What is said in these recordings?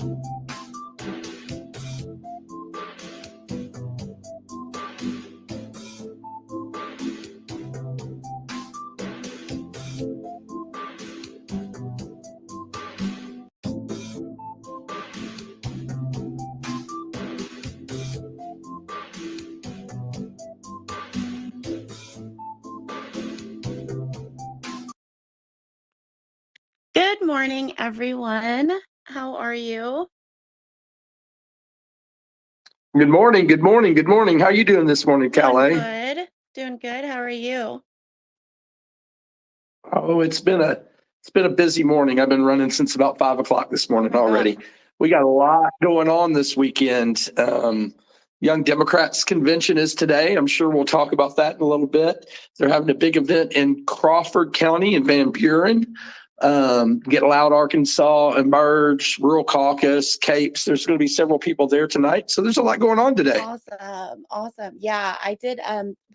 Good morning, everyone. How are you? Good morning. Good morning. Good morning. How are you doing this morning, Calais? Doing good. How are you? Oh, it's been a busy morning. I've been running since about 5 o'clock this morning already. We got a lot going on this weekend. Young Democrats Convention is today. I'm sure we'll talk about that in a little bit. They're having a big event in Crawford County in Van Buren. Get Loud Arkansas, Emerge, Rural Caucus, Capes. There's going to be several people there tonight. So there's a lot going on today. Awesome. Yeah, I did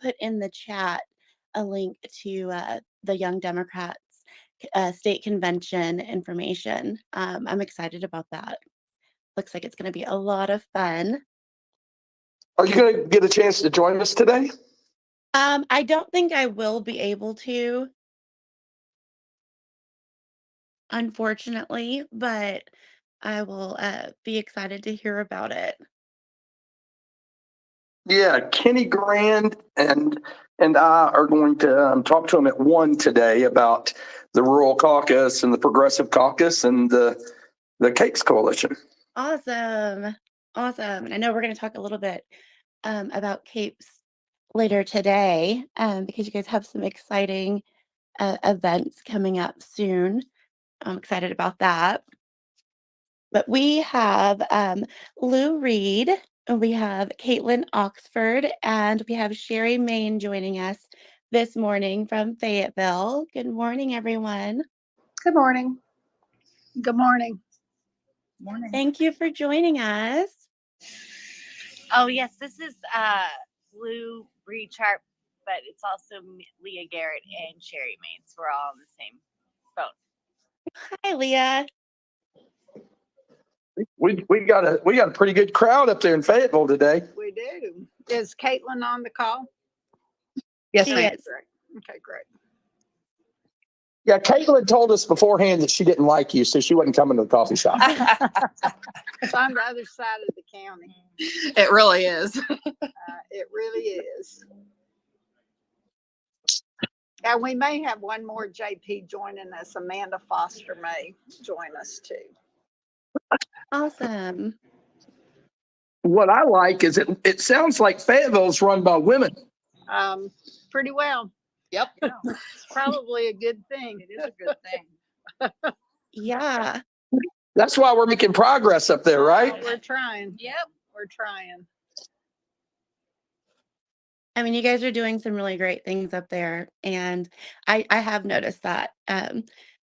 put in the chat a link to the Young Democrats State Convention information. I'm excited about that. Looks like it's going to be a lot of fun. Are you going to get a chance to join us today? I don't think I will be able to, unfortunately, but I will be excited to hear about it. Yeah, Kenny Grand and I are going to talk to him at 1 today about the Rural Caucus and the Progressive Caucus and the Capes Coalition. Awesome. And I know we're going to talk a little bit about Capes later today because you guys have some exciting events coming up soon. I'm excited about that. But we have Lou Reed, we have Caitlin Oxford, and we have Sherry Main joining us this morning from Fayetteville. Good morning, everyone. Good morning. Good morning. Morning. Thank you for joining us. Oh, yes, this is Lou Reed Sharp, but it's also Leah Garrett and Sherry Mains. We're all on the same phone. Hi, Leah. We got a pretty good crowd up there in Fayetteville today. We do. Is Caitlin on the call? Yes, She ma'am. is. Okay, great. Yeah, Caitlin told us beforehand that she didn't like you, so she wasn't coming to the coffee shop. It's on the other side of the county. It really is. It really is. And we may have one more JP joining us. Amanda Foster may join us too. Awesome. What I like is it sounds like Fayetteville's run by women. Pretty well. Yep. Yeah, it's probably a good thing. It is a good thing. Yeah. That's why we're making progress up there, right? We're trying. Yep. We're trying. I mean, you guys are doing some really great things up there. And I have noticed that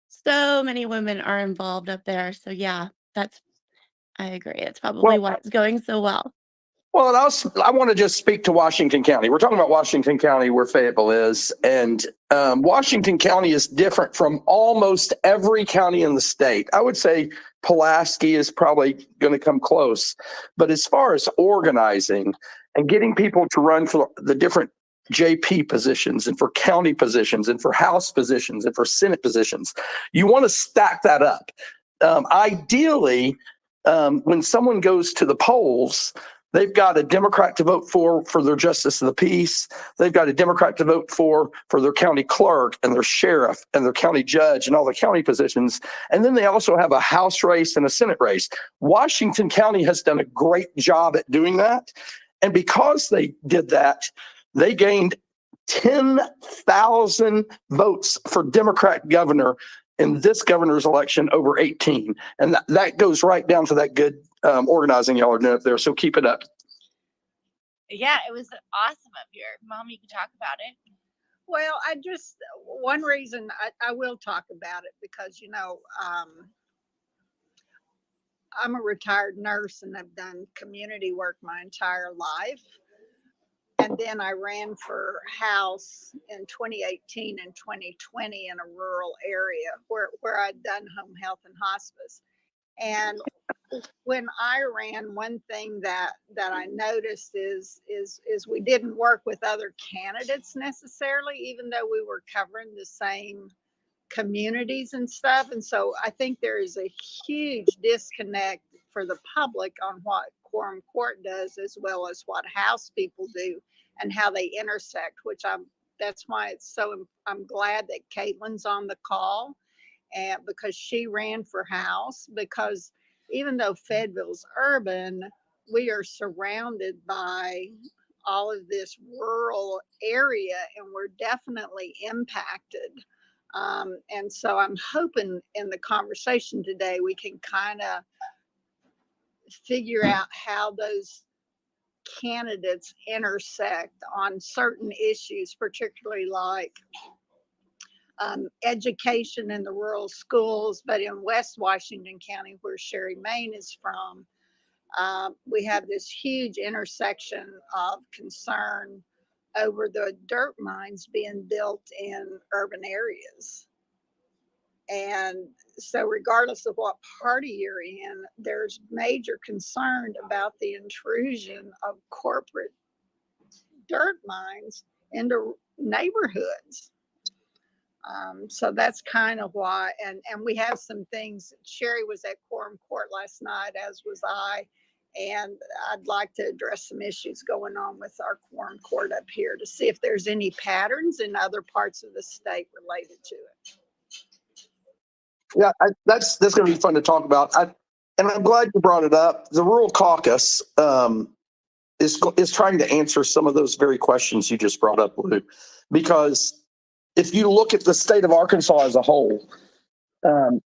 so many women are involved up there. So yeah, I agree. It's probably why it's going so well. Well, and I want to just speak to Washington County. We're talking about Washington County, where Fayetteville is. And Washington County is different from almost every county in the state. I would say Pulaski is probably going to come close. But as far as organizing and getting people to run for the different JP positions and for county positions and for House positions and for Senate positions, you want to stack that up. Ideally, when someone goes to the polls, they've got a Democrat to vote for their justice of the peace. They've got a Democrat to vote for their county clerk and their sheriff and their county judge and all the county positions. And then they also have a House race and a Senate race. Washington County has done a great job at doing that. And because they did that, they gained 10,000 votes for Democrat governor in this governor's election over 18. And that goes right down to that good organizing y'all are doing up there. So keep it up. Yeah, it was awesome up here. Mom, you can talk about it. Well, one reason I will talk about it because, I'm a retired nurse and I've done community work my entire life. And then I ran for House in 2018 and 2020 in a rural area where I'd done home health and hospice. And when I ran, one thing that I noticed is we didn't work with other candidates necessarily, even though we were covering the same communities and stuff. And so I think there is a huge disconnect for the public on what Quorum Court does, as well as what House people do and how they intersect, that's why I'm glad that Caitlin's on the call, and because she ran for House, because even though Fayetteville's urban, we are surrounded by all of this rural area, and we're definitely impacted. And so I'm hoping in the conversation today, we can kind of figure out how those candidates intersect on certain issues, particularly like education in the rural schools. But in West Washington County, where Sherry Main is from, we have this huge intersection of concern over the dirt mines being built in urban areas. And so regardless of what party you're in, there's major concern about the intrusion of corporate dirt mines into neighborhoods. So that's kind of why, and we have some things. Sherry was at Quorum Court last night, as was I, and I'd like to address some issues going on with our Quorum Court up here to see if there's any patterns in other parts of the state related to it. Yeah, that's going to be fun to talk about. And I'm glad you brought it up. The Rural Caucus is trying to answer some of those very questions you just brought up, Lou, because if you look at the state of Arkansas as a whole,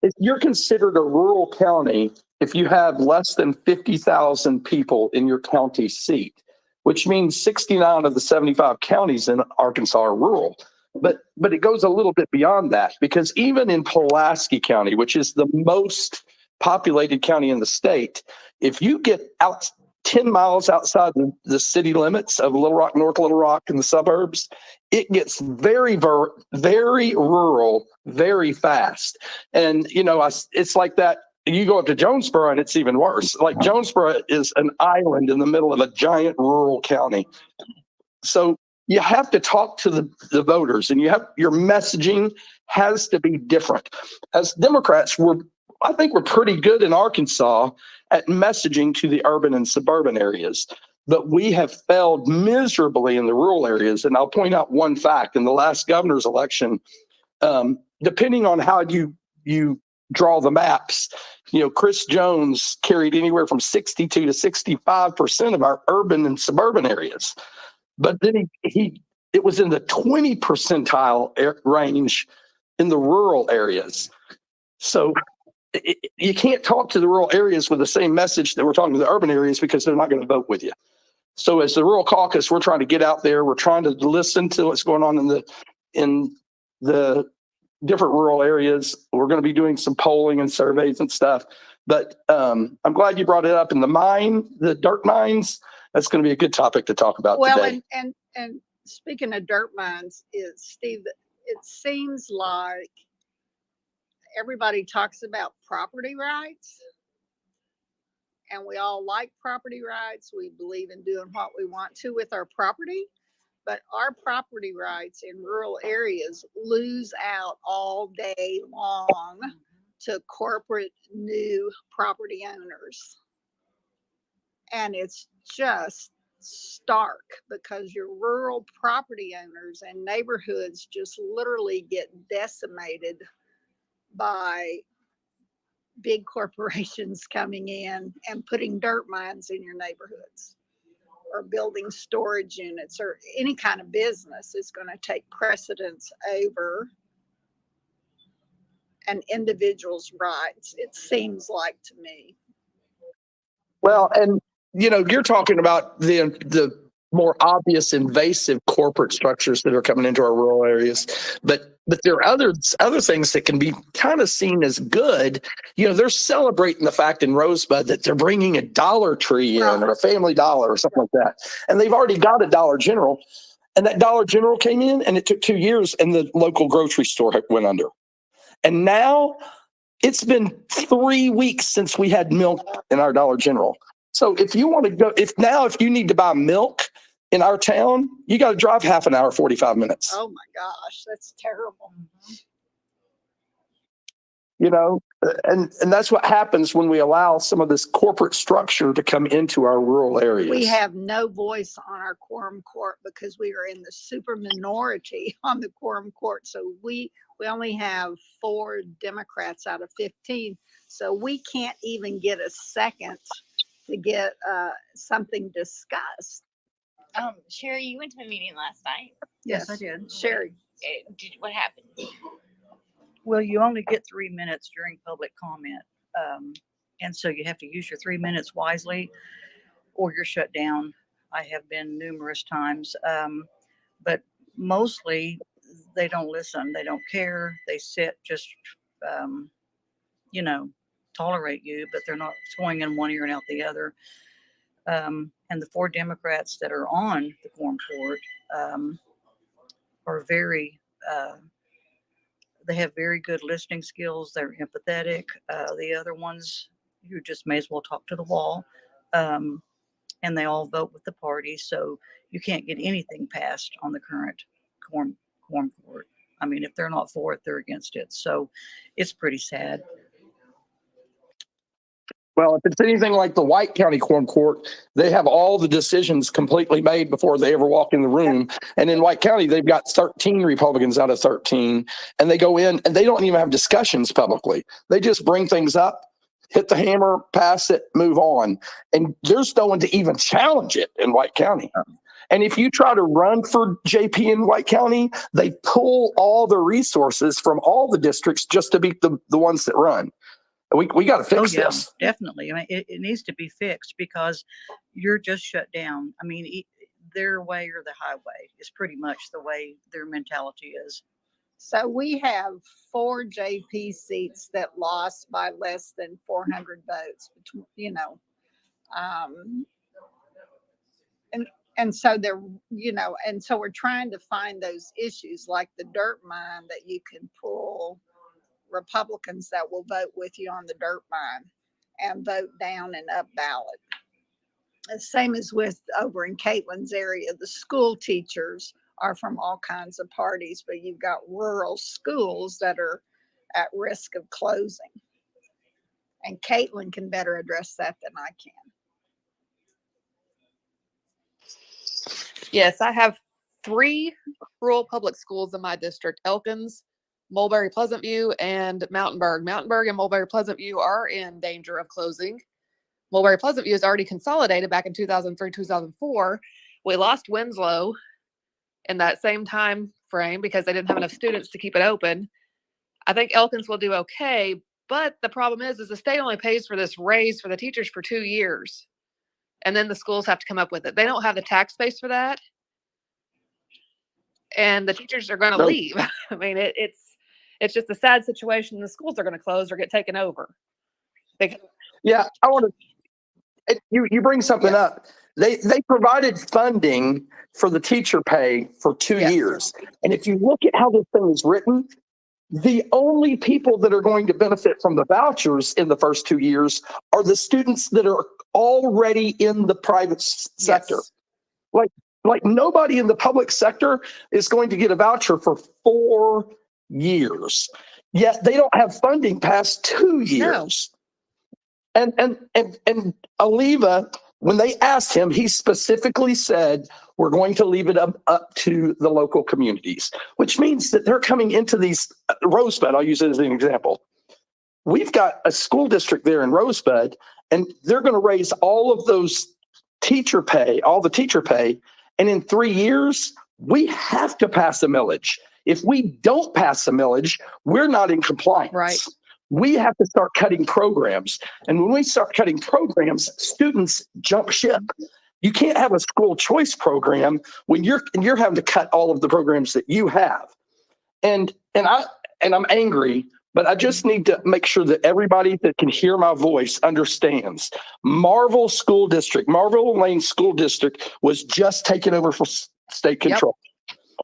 if you're considered a rural county, if you have less than 50,000 people in your county seat, which means 69 of the 75 counties in Arkansas are rural. But it goes a little bit beyond that, because even in Pulaski County, which is the most populated county in the state, if you get out 10 miles outside the city limits of Little Rock, North Little Rock, and the suburbs, it gets very, very rural very fast. And, it's like that. You go up to Jonesboro and it's even worse. Like Jonesboro is an island in the middle of a giant rural county. So you have to talk to the voters, and your messaging has to be different. As Democrats, I think we're pretty good in Arkansas at messaging to the urban and suburban areas, but we have failed miserably in the rural areas. And I'll point out one fact: in the last governor's election, depending on how you draw the maps, Chris Jones carried anywhere from 62 to 65% of our urban and suburban areas. But then it was in the 20 percentile range in the rural areas. So you can't talk to the rural areas with the same message that we're talking to the urban areas, because they're not going to vote with you. So as the Rural Caucus, we're trying to get out there. We're trying to listen to what's going on in the different rural areas. We're going to be doing some polling and surveys and stuff. But I'm glad you brought it up. In the dirt mines, that's going to be a good topic to talk about today. And speaking of dirt mines, Steve, it seems like everybody talks about property rights, and we all like property rights. We believe in doing what we want to with our property, but our property rights in rural areas lose out all day long to corporate new property owners. And it's just stark, because your rural property owners and neighborhoods just literally get decimated by big corporations coming in and putting dirt mines in your neighborhoods, or building storage units, or any kind of business is going to take precedence over an individual's rights, it seems like to me. Well, and you're talking about the more obvious invasive corporate structures that are coming into our rural areas, but there are other things that can be kind of seen as good. They're celebrating the fact in Rosebud that they're bringing a Dollar Tree in, or a Family Dollar or something like that, and they've already got a Dollar General, and that Dollar General came in, and it took 2 years, and the local grocery store went under. And now It's been 3 weeks since we had milk in our Dollar General. So if you want to go, if you need to buy milk in our town, you got to drive half an hour, 45 minutes. Oh my gosh, that's terrible. You know, and that's what happens when we allow some of this corporate structure to come into our rural areas. We have no voice on our quorum court because we are in the super minority on the quorum court. So we only have 4 Democrats out of 15. So we can't even get a second to get something discussed. Sherry, you went to the meeting last night. Yes, I did. Sherry. What happened? Well, you only get 3 minutes during public comment. And so you have to use your 3 minutes wisely or you're shut down. I have been numerous times. But mostly they don't listen. They don't care. They sit, just, tolerate you, but they're not swinging in one ear and out the other. And the 4 Democrats that are on the quorum court are very, they have very good listening skills. They're empathetic. The other ones, you just may as well talk to the wall. And they all vote with the party. So you can't get anything passed on the current quorum court. I mean, if they're not for it, they're against it. So it's pretty sad. Well, if it's anything like the White County Quorum Court, they have all the decisions completely made before they ever walk in the room. And in White County, they've got 13 Republicans out of 13, and they go in and they don't even have discussions publicly. They just bring things up, hit the hammer, pass it, move on. And there's no one to even challenge it in White County. And if you try to run for JP in White County, they pull all the resources from all the districts just to beat the ones that run. We got to fix this. Definitely. I mean, it needs to be fixed because you're just shut down. I mean, their way or the highway is pretty much the way their mentality is. So we have 4 JP seats that lost by less than 400 votes, and so they're, and so we're trying to find those issues like the dirt mine that you can pull Republicans that will vote with you on the dirt mine and vote down and up ballot. The same as with over in Caitlin's area, the school teachers are from all kinds of parties, but you've got rural schools that are at risk of closing. And Caitlin can better address that than I can. Yes, I have 3 rural public schools in my district: Elkins, Mulberry Pleasant View, and Mountainburg. Mountainburg and Mulberry Pleasant View are in danger of closing. Mulberry Pleasant View is already consolidated back in 2003, 2004. We lost Winslow in that same time frame because they didn't have enough students to keep it open. I think Elkins will do okay, but the problem is the state only pays for this raise for the teachers for 2 years. And then the schools have to come up with it. They don't have the tax base for that. And the teachers are going to leave. I mean, it's just a sad situation. The schools are going to close or get taken over. Yeah, I want to. You bring something up. They provided funding for the teacher pay for 2 years, and if you look at how this thing is written, the only people that are going to benefit from the vouchers in the first 2 years are the students that are already in the private sector. Like nobody in the public sector is going to get a voucher for 4 years, yet they don't have funding past 2 years. No. And Oliva, when they asked him, he specifically said, we're going to leave it up to the local communities, which means that they're coming into these Rosebud. I'll use it as an example. We've got a school district there in Rosebud, and they're going to raise all of those teacher pay. And in 3 years, we have to pass a millage. If we don't pass a millage, we're not in compliance. Right. We have to start cutting programs. And when we start cutting programs, students jump ship. You can't have a school choice program when you're having to cut all of the programs that you have. And I'm angry, but I just need to make sure that everybody that can hear my voice understands. Marvel Lane School District was just taken over for state control.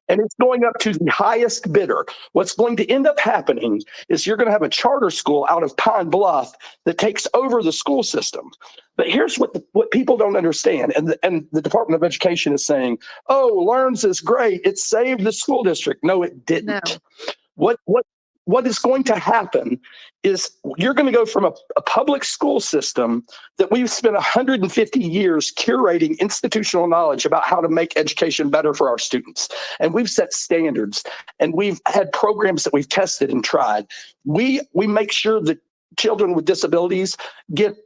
And it's going up to the highest bidder. What's going to end up happening is you're going to have a charter school out of Pine Bluff that takes over the school system. But here's what people don't understand. And the Department of Education is saying, oh, Learns is great. It saved the school district. No, it didn't. No. What is going to happen is you're going to go from a public school system that we've spent 150 years curating institutional knowledge about how to make education better for our students. And we've set standards and we've had programs that we've tested and tried. We make sure that children with disabilities get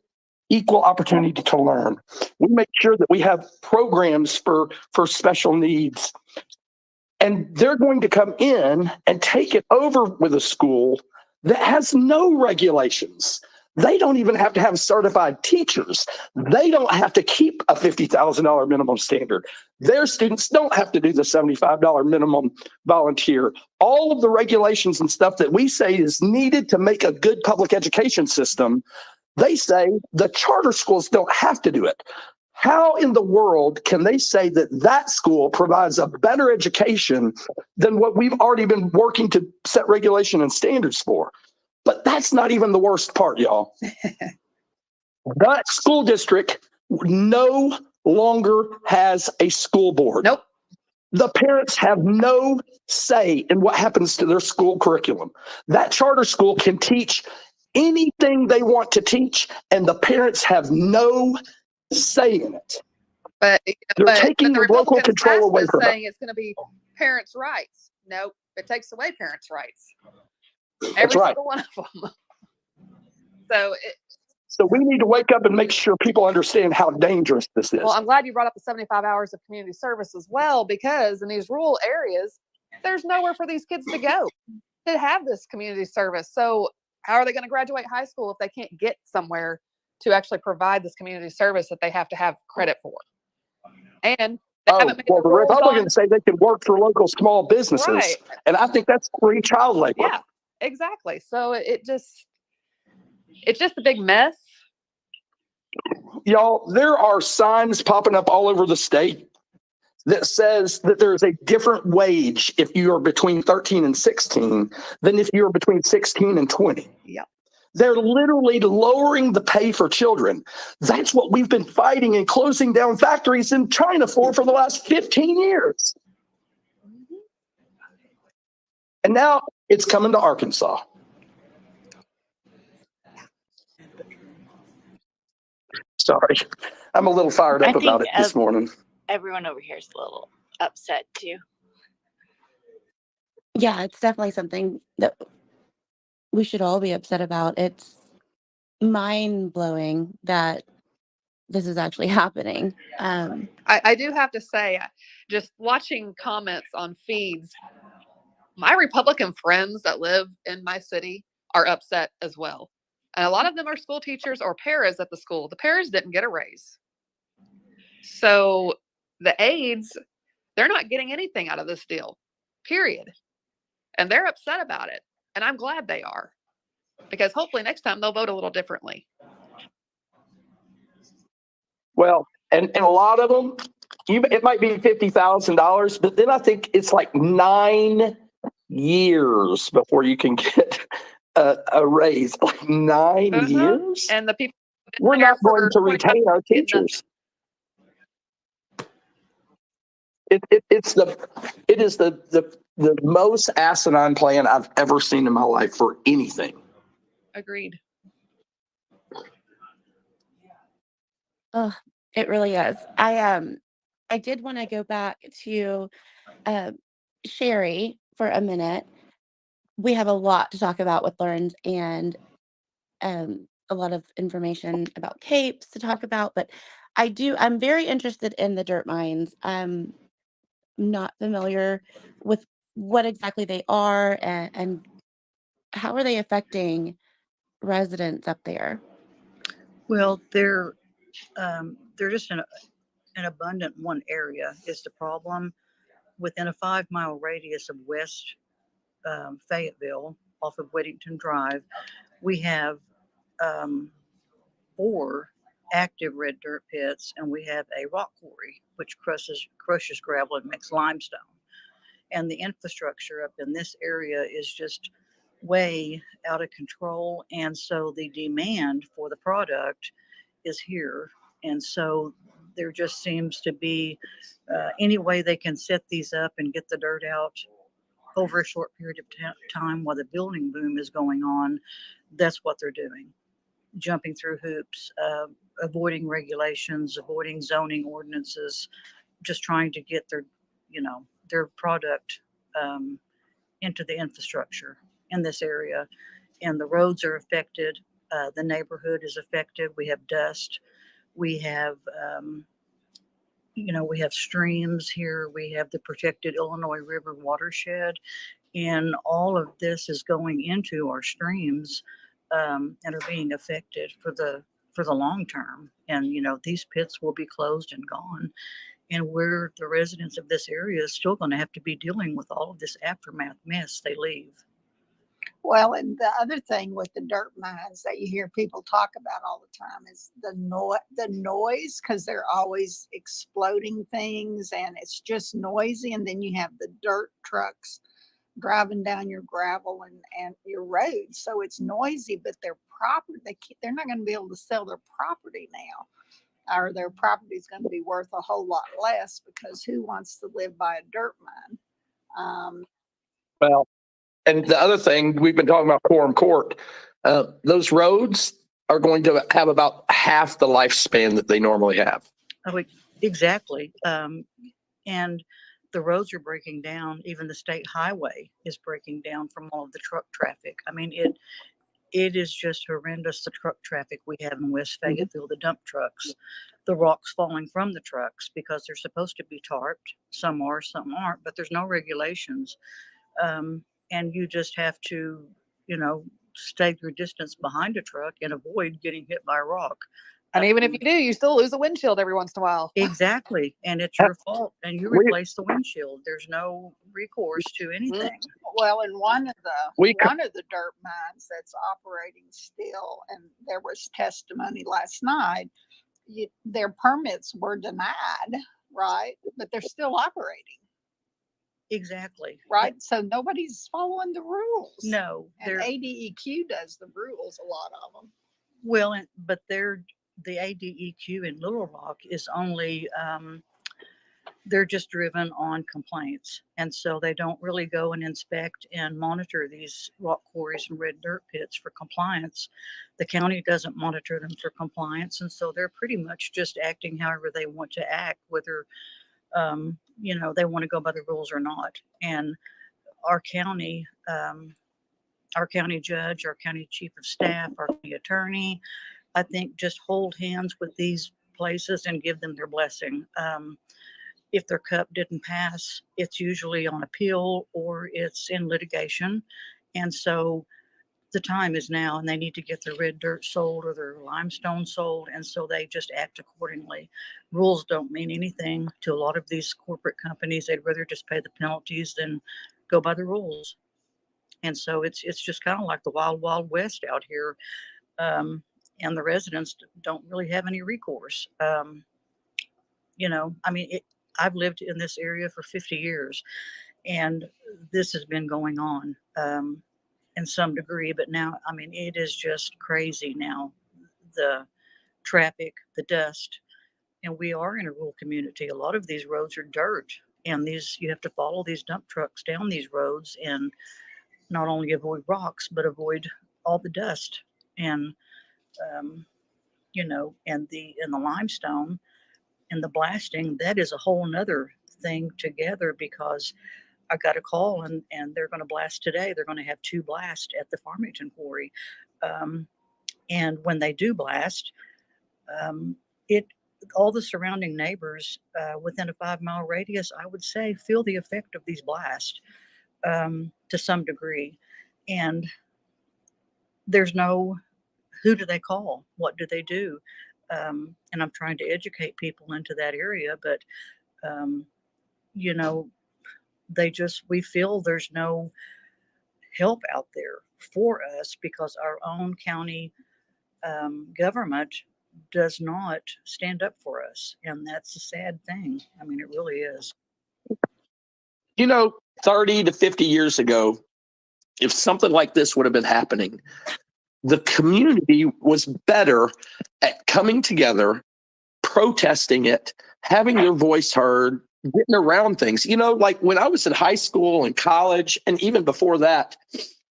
equal opportunity to learn. We make sure that we have programs for special needs. And they're going to come in and take it over with a school that has no regulations. They don't even have to have certified teachers. They don't have to keep a $50,000 minimum standard. Their students don't have to do the $75 minimum volunteer. All of the regulations and stuff that we say is needed to make a good public education system, they say the charter schools don't have to do it. How in the world can they say that that school provides a better education than what we've already been working to set regulation and standards for? But that's not even the worst part, y'all. That school district no longer has a school board. Nope. The parents have no say in what happens to their school curriculum. That charter school can teach anything they want to teach, and the parents have no say in it. But They're taking the the local Republicans control passed away this from them. saying it's going to be parents' rights. Nope, it takes away parents' rights. That's Every right. single one of them. So, So we need to wake up and make sure people understand how dangerous this is. well, I'm glad you brought up the 75 hours of community service as well, because in these rural areas, there's nowhere for these kids to go to have this community service. So how are they going to graduate high school if they can't get somewhere to actually provide this community service that they have to have credit for? And they haven't made Well, the rules on, Republicans say they can work for local small businesses. Right. And I think that's free child labor. Yeah, exactly. So it's just a big mess. Y'all, there are signs popping up all over the state that says that there's a different wage if you are between 13 and 16 than if you're between 16 and 20. Yep. They're literally lowering the pay for children. That's what we've been fighting and closing down factories in China for the last 15 years. And now it's coming to Arkansas. Sorry, I'm a little fired I up about it think this morning. Everyone over here is a little upset too. Yeah, it's definitely something that we should all be upset about. It's mind-blowing that this is actually happening. I do have to say, just watching comments on feeds, my Republican friends that live in my city are upset as well. And a lot of them are school teachers or paras at the school. The paras didn't get a raise. So the aides, they're not getting anything out of this deal, period. And they're upset about it. And I'm glad they are, because hopefully next time they'll vote a little differently. Well, and a lot of them, it might be $50,000, but then I think it's like 9 years before you can get a raise. Like 9 years? And the people, we're not going to retain our teachers. It is the most asinine plan I've ever seen in my life for anything. Agreed. Oh, it really is. I did want to go back to Sherry for a minute. We have a lot to talk about with Learns and a lot of information about capes to talk about, but I'm very interested in the dirt mines. I'm not familiar with what exactly they are and how are they affecting residents up there. Well, they're just an abundant one area is the problem. Within a 5-mile radius of West Fayetteville, off of Whittington Drive, we have 4 active red dirt pits, and we have a rock quarry which crushes gravel and makes limestone. and the infrastructure up in this area is just way out of control. And so the demand for the product is here. And so there just seems to be any way they can set these up and get the dirt out over a short period of time while the building boom is going on. That's what they're doing, jumping through hoops, avoiding regulations, avoiding zoning ordinances, just trying to get their product into the infrastructure in this area. And the roads are affected. The neighborhood is affected. We have dust. We have, we have streams here. We have the protected Illinois River watershed, and all of this is going into our streams, and are being affected for the long term. And these pits will be closed and gone, and the residents of this area is still going to have to be dealing with all of this aftermath mess they leave. Well, and the other thing with the dirt mines that you hear people talk about all the time is the noise, because they're always exploding things and it's just noisy. And then you have the dirt trucks driving down your gravel and your roads. So it's noisy, but their property, they're not going to be able to sell their property now, or their property is going to be worth a whole lot less, because who wants to live by a dirt mine? Well, and the other thing, we've been talking about quorum court. Those roads are going to have about half the lifespan that they normally have. Oh, exactly. And the roads are breaking down. Even the state highway is breaking down from all of the truck traffic. I mean, it is just horrendous, the truck traffic we have in West Fayetteville, the dump trucks, the rocks falling from the trucks because they're supposed to be tarped. Some are, some aren't, but there's no regulations. And you just have to, stay your distance behind a truck and avoid getting hit by a rock. And even if you do, you still lose a windshield every once in a while. Exactly. And it's your fault. And you replace the windshield. There's no recourse to anything. Well, in one of the dirt mines that's operating still, and there was testimony last night, their permits were denied, right? But they're still operating. Exactly. Right. So nobody's following the rules. No. And ADEQ does the rules, a lot of them. Well, but the ADEQ in Little Rock is only, they're just driven on complaints. And so they don't really go and inspect and monitor these rock quarries and red dirt pits for compliance. The county doesn't monitor them for compliance. And so they're pretty much just acting however they want to act, whether they want to go by the rules or not. And our county judge, our county chief of staff, our county attorney, I think just hold hands with these places and give them their blessing. If their cup didn't pass, it's usually on appeal or it's in litigation. And so the time is now, and they need to get their red dirt sold or their limestone sold. And so they just act accordingly. Rules don't mean anything to a lot of these corporate companies. They'd rather just pay the penalties than go by the rules. And so it's just kind of like the wild, wild west out here. And the residents don't really have any recourse. I've lived in this area for 50 years, and this has been going on in some degree. But now, it is just crazy now. The traffic, the dust, and we are in a rural community. A lot of these roads are dirt, and you have to follow these dump trucks down these roads and not only avoid rocks, but avoid all the dust and and the limestone and the blasting. That is a whole nother thing together, because I got a call and they're going to blast today. They're going to have 2 blasts at the Farmington quarry. And when they do blast, all the surrounding neighbors within a 5-mile radius, I would say, feel the effect of these blasts to some degree. And there's no, who do they call? What do they do? And I'm trying to educate people into that area, but we feel there's no help out there for us because our own county government does not stand up for us. And that's a sad thing. It really is. You know, 30 to 50 years ago, if something like this would have been happening, the community was better at coming together, protesting it, having their voice heard, getting around things. You know, like when I was in high school and college, and even before that,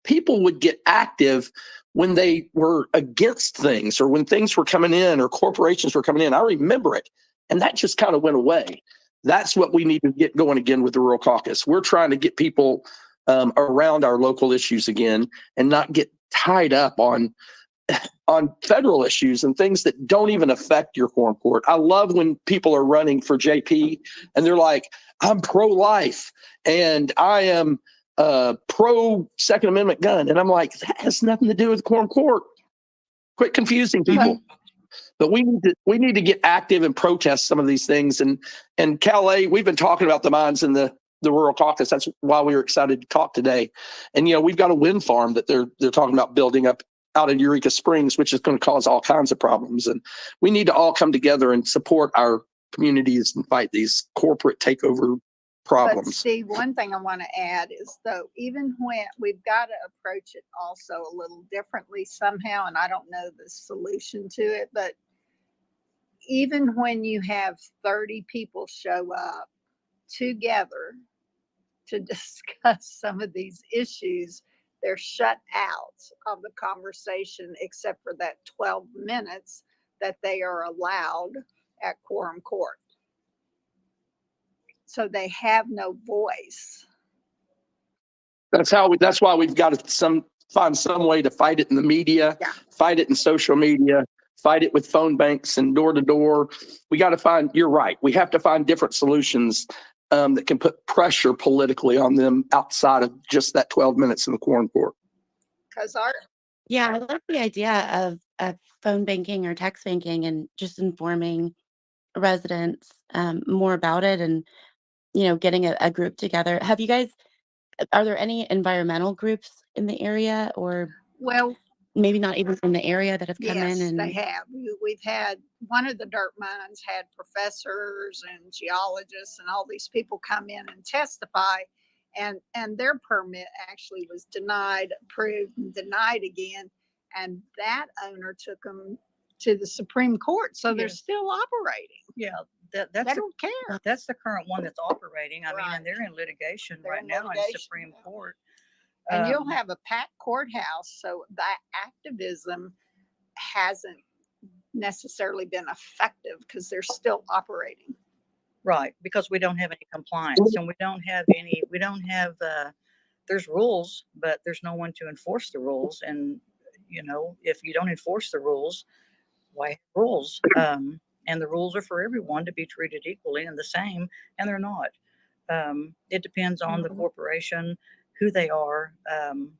people would get active when they were against things or when things were coming in or corporations were coming in. I remember it. And that just kind of went away. That's what we need to get going again with the Rural Caucus. We're trying to get people around our local issues again and not get tied up on federal issues and things that don't even affect your quorum court. I love when people are running for JP and they're like, I'm pro-life and I am pro Second Amendment gun. And I'm like, that has nothing to do with quorum court. Quit confusing people. But we need to get active and protest some of these things. And Calais, we've been talking about the mines in the Rural Caucus. That's why we were excited to talk today. And we've got a wind farm that they're talking about building up out in Eureka Springs, which is going to cause all kinds of problems. And we need to all come together and support our communities and fight these corporate takeover problems. But Steve, one thing I want to add is though, even when we've got to approach it also a little differently somehow, and I don't know the solution to it, but even when you have 30 people show up together to discuss some of these issues, they're shut out of the conversation except for that 12 minutes that they are allowed at quorum court. So they have no voice. That's why we've got to find some way to fight it in the media, fight it in social media, fight it with phone banks and door to door. We got to find, you're right. We have to find different solutions that can put pressure politically on them outside of just that 12 minutes in the quorum court. Yeah, I love the idea of phone banking or text banking and just informing residents more about it and, getting a group together. Are there any environmental groups in the area or maybe not even in the area that have come in? Yes, And they have. We've had one of the dirt mines had professors and geologists and all these people come in and testify, and their permit actually was denied, approved, and denied again. And that owner took them to the Supreme Court, so they're still operating. Yeah, They don't care. that's the current one that's operating. I mean, Right. and they're in litigation They're right in now in litigation, Supreme yeah. Court. And you'll have a packed courthouse, so that activism hasn't necessarily been effective because they're still operating. Right, because we don't have any compliance and we don't have, there's rules, but there's no one to enforce the rules. And, if you don't enforce the rules, why have rules? And the rules are for everyone to be treated equally and the same, and they're not. It depends on the corporation, who they are,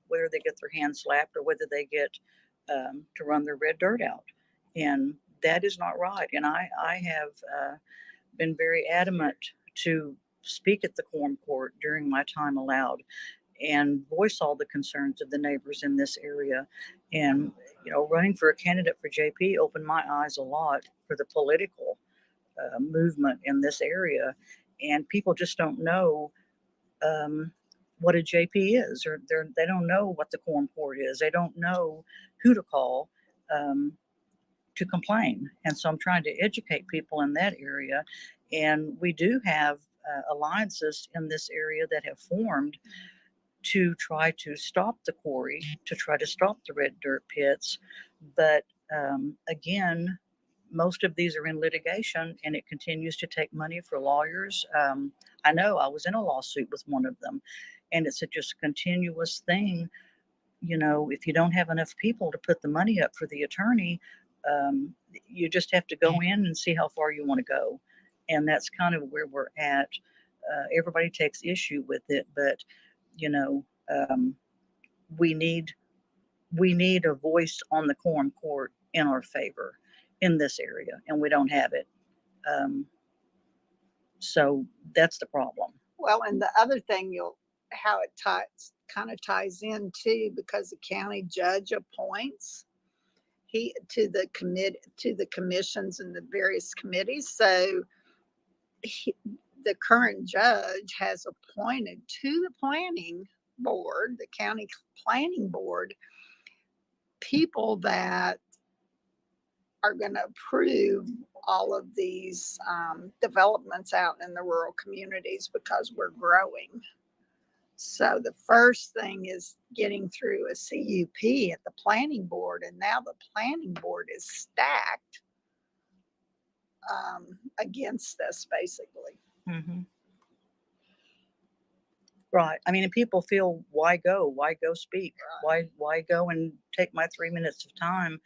whether they get their hands slapped or whether they get to run their red dirt out. And that is not right. And I have been very adamant to speak at the quorum court during my time allowed and voice all the concerns of the neighbors in this area. And, running for a candidate for JP opened my eyes a lot for the political movement in this area. And people just don't know what a JP is, or they don't know what the quorum court is. They don't know who to call to complain. And so I'm trying to educate people in that area. And we do have alliances in this area that have formed to try to stop the quarry, to try to stop the red dirt pits. But again, most of these are in litigation and it continues to take money for lawyers. I know I was in a lawsuit with one of them, and it's a just continuous thing. If you don't have enough people to put the money up for the attorney, you just have to go in and see how far you want to go. And that's kind of where we're at. Everybody takes issue with it, but we need a voice on the quorum court in our favor in this area, and we don't have it. So that's the problem. Well, and the other thing how it kind of ties in too, because the county judge appoints to the commissions and the various committees. So the current judge has appointed to the planning board, the county planning board, people that are going to approve all of these developments out in the rural communities because we're growing. So the first thing is getting through a CUP at the planning board, and now the planning board is stacked against us, basically. Mhm. Right. I mean, and people feel, why go? Why go speak? Why go and take my 3 minutes of time?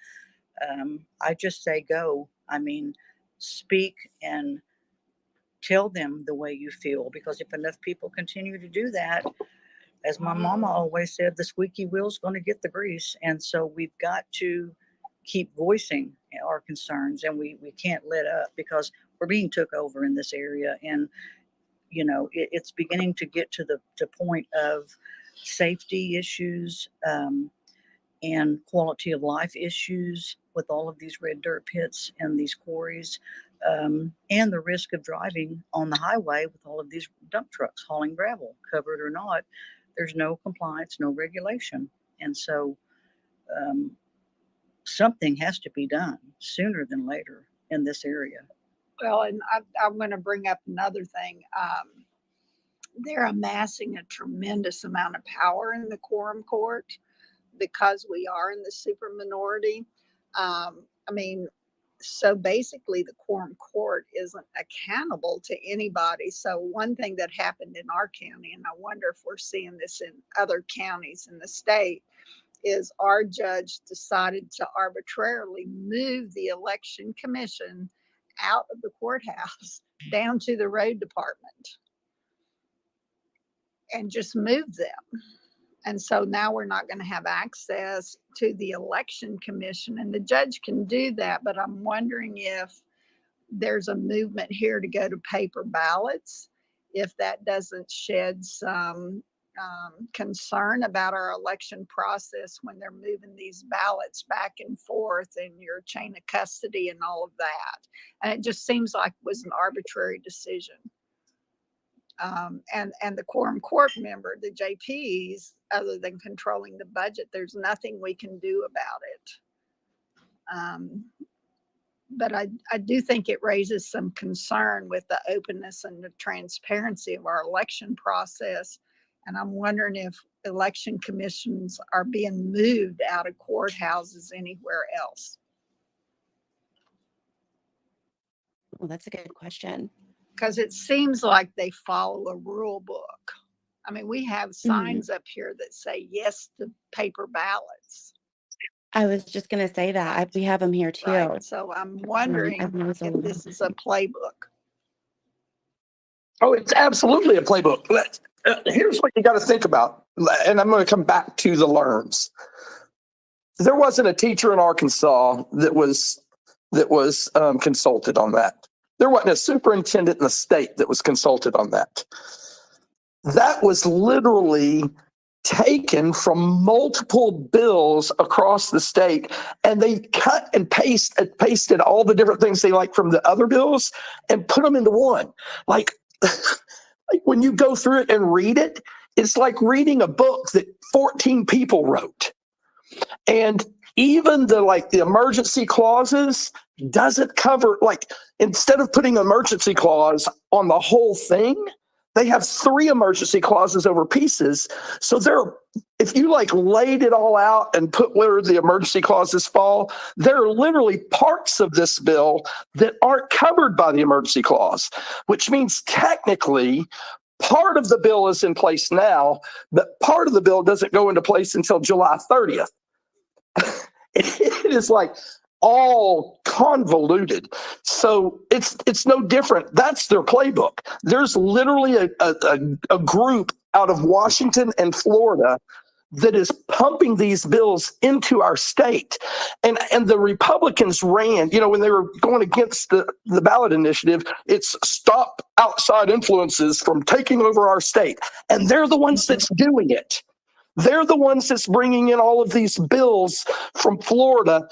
I just say go. I mean, speak and tell them the way you feel, because if enough people continue to do that, as my mama always said, the squeaky wheel's going to get the grease. And so we've got to keep voicing our concerns, and we can't let up, because we're being took over in this area. And you know, it's beginning to get to the point of safety issues and quality of life issues with all of these red dirt pits and these quarries, and the risk of driving on the highway with all of these dump trucks hauling gravel, covered or not. There's no compliance, no regulation. And so something has to be done sooner than later in this area. Well, and I'm going to bring up another thing. They're amassing a tremendous amount of power in the quorum court because we are in the super minority. I mean, so basically the quorum court isn't accountable to anybody. So one thing that happened in our county, and I wonder if we're seeing this in other counties in the state, is our judge decided to arbitrarily move the election commission out of the courthouse down to the road department and just move them. And so now we're not going to have access to the election commission, and the judge can do that. But I'm wondering if there's a movement here to go to paper ballots, if that doesn't shed some concern about our election process when they're moving these ballots back and forth and your chain of custody and all of that. And it just seems like it was an arbitrary decision. And the quorum court member, the JPs, other than controlling the budget, there's nothing we can do about it. But I do think it raises some concern with the openness and the transparency of our election process. And I'm wondering if election commissions are being moved out of courthouses anywhere else. Well, that's a good question. Because it seems like they follow a rule book. I mean, we have signs up here that say yes to paper ballots. I was just going to say that. We have them here too. Right. So I'm wondering if this is a playbook. Oh, it's absolutely a playbook. Here's what you got to think about, and I'm going to come back to the learns. There wasn't a teacher in Arkansas that was consulted on that. There wasn't a superintendent in the state that was consulted on that. That was literally taken from multiple bills across the state, and they cut and pasted all the different things they like from the other bills and put them into one. Like when you go through it and read it, it's like reading a book that 14 people wrote. And even the emergency clauses doesn't cover, instead of putting an emergency clause on the whole thing, they have 3 emergency clauses over pieces. So if you laid it all out and put where the emergency clauses fall, there are literally parts of this bill that aren't covered by the emergency clause, which means technically part of the bill is in place now, but part of the bill doesn't go into place until July 30th. It is all convoluted. So it's no different. That's their playbook. There's literally a group out of Washington and Florida that is pumping these bills into our state. And the Republicans ran, when they were going against the ballot initiative, it's stop outside influences from taking over our state. And they're the ones that's doing it. They're the ones that's bringing in all of these bills from Florida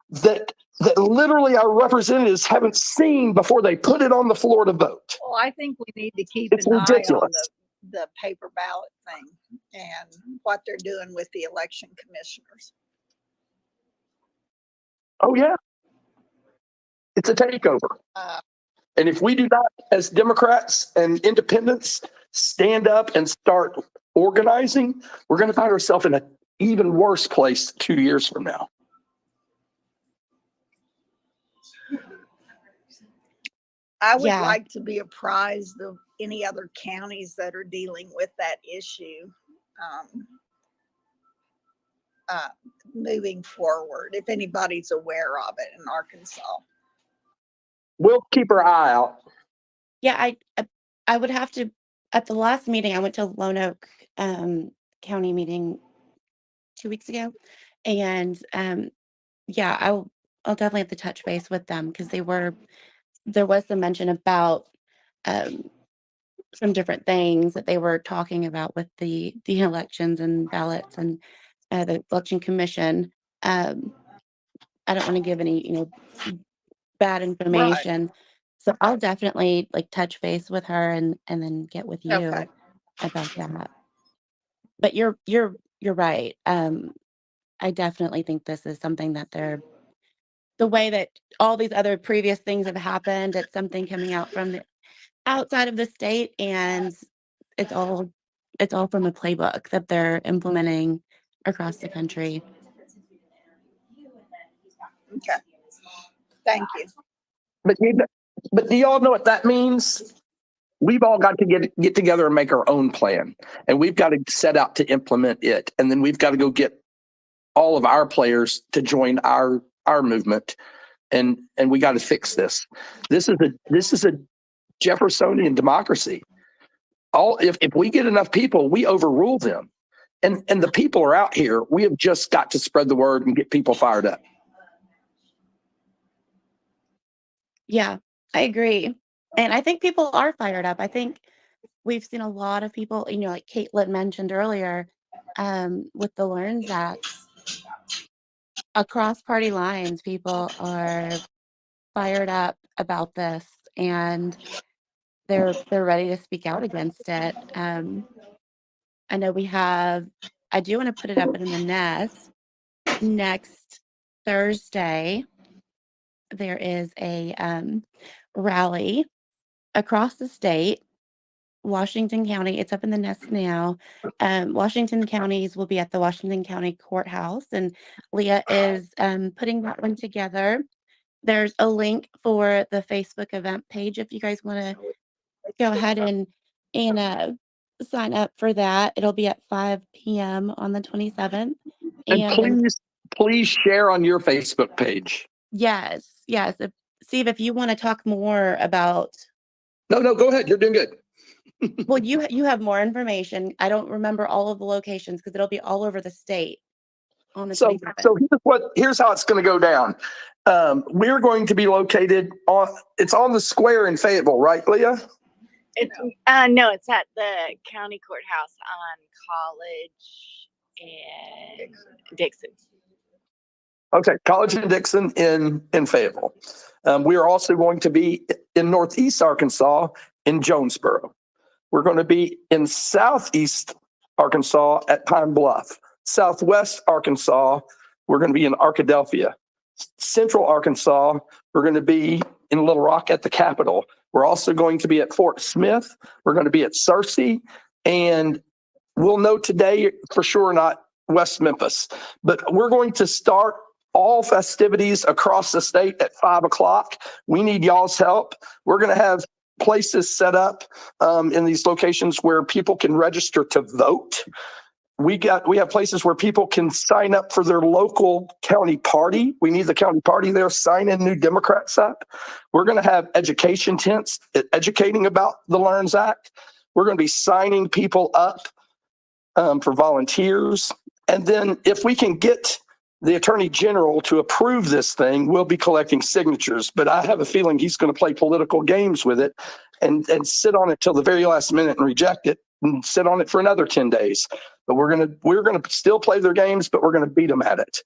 that that literally our representatives haven't seen before they put it on the floor to vote. Well, I think we need to keep It's an eye on ridiculous. the paper ballot thing and what they're doing with the election commissioners. Oh, yeah. It's a takeover. Uh, And if we do not, as Democrats and independents, stand up and start organizing, we're going to find ourselves in an even worse place 2 years from now. I would Yeah. like to be apprised of any other counties that are dealing with that issue. Moving forward, if anybody's aware of it in Arkansas. We'll keep our eye out. Yeah, I would have to, at the last meeting, I went to Lone Oak County meeting 2 weeks ago. And yeah, I'll definitely have to touch base with them because there was some mention about some different things that they were talking about with the elections and ballots and the election commission. I don't want to give any, bad information. So I'll definitely like touch base with her and then get with you Okay. about that. But you're right. I definitely think this is something that the way that all these other previous things have happened, it's something coming out from the outside of the state, and it's all from a playbook that they're implementing across the country. Okay. Thank you. But do y'all know what that means? We've all got to get together and make our own plan, and we've got to set out to implement it, and then we've got to go get all of our players to join our movement, and we got to fix this. This is a Jeffersonian democracy. If we get enough people, we overrule them, and the people are out here. We have just got to spread the word and get people fired up. Yeah, I agree. And I think people are fired up. I think we've seen a lot of people, like Caitlin mentioned earlier, with the Learns Act, across party lines, people are fired up about this and they're ready to speak out against it. I know I do want to put it up in the nest. Next Thursday, there is a rally across the state. Washington County, it's up in the nest now. Washington counties will be at the Washington County Courthouse, and Leah is putting that one together. There's a link for the Facebook event page if you guys want to go ahead and sign up for that. It'll be at 5 p.m. on the 27th. And please share on your Facebook page. Yes. Steve, if you want to talk more about. No, go ahead. You're doing good. Well, you have more information. I don't remember all of the locations because it'll be all over the state on the 27th. So here's how it's going to go down. We're going to be located it's on the square in Fayetteville, right, Leah? No, it's at the county courthouse on College and Dixon. Okay, College and Dixon in Fayetteville. We are also going to be in Northeast Arkansas in Jonesboro. We're going to be in Southeast Arkansas at Pine Bluff. Southwest Arkansas, we're going to be in Arkadelphia. Central Arkansas, we're going to be in Little Rock at the Capitol. We're also going to be at Fort Smith. We're going to be at Searcy, and we'll know today for sure not West Memphis. But we're going to start all festivities across the state at 5 o'clock. We need y'all's help. We're going to have places set up in these locations where people can register to vote. We have places where people can sign up for their local county party. We need the county party there, sign in new Democrats up. We're going to have education tents educating about the Learns Act. We're going to be signing people up for volunteers. And then if we can get the Attorney General to approve this thing, we'll be collecting signatures. But I have a feeling he's going to play political games with it and sit on it till the very last minute and reject it and sit on it for another 10 days. but we're gonna still play their games, but we're gonna beat them at it.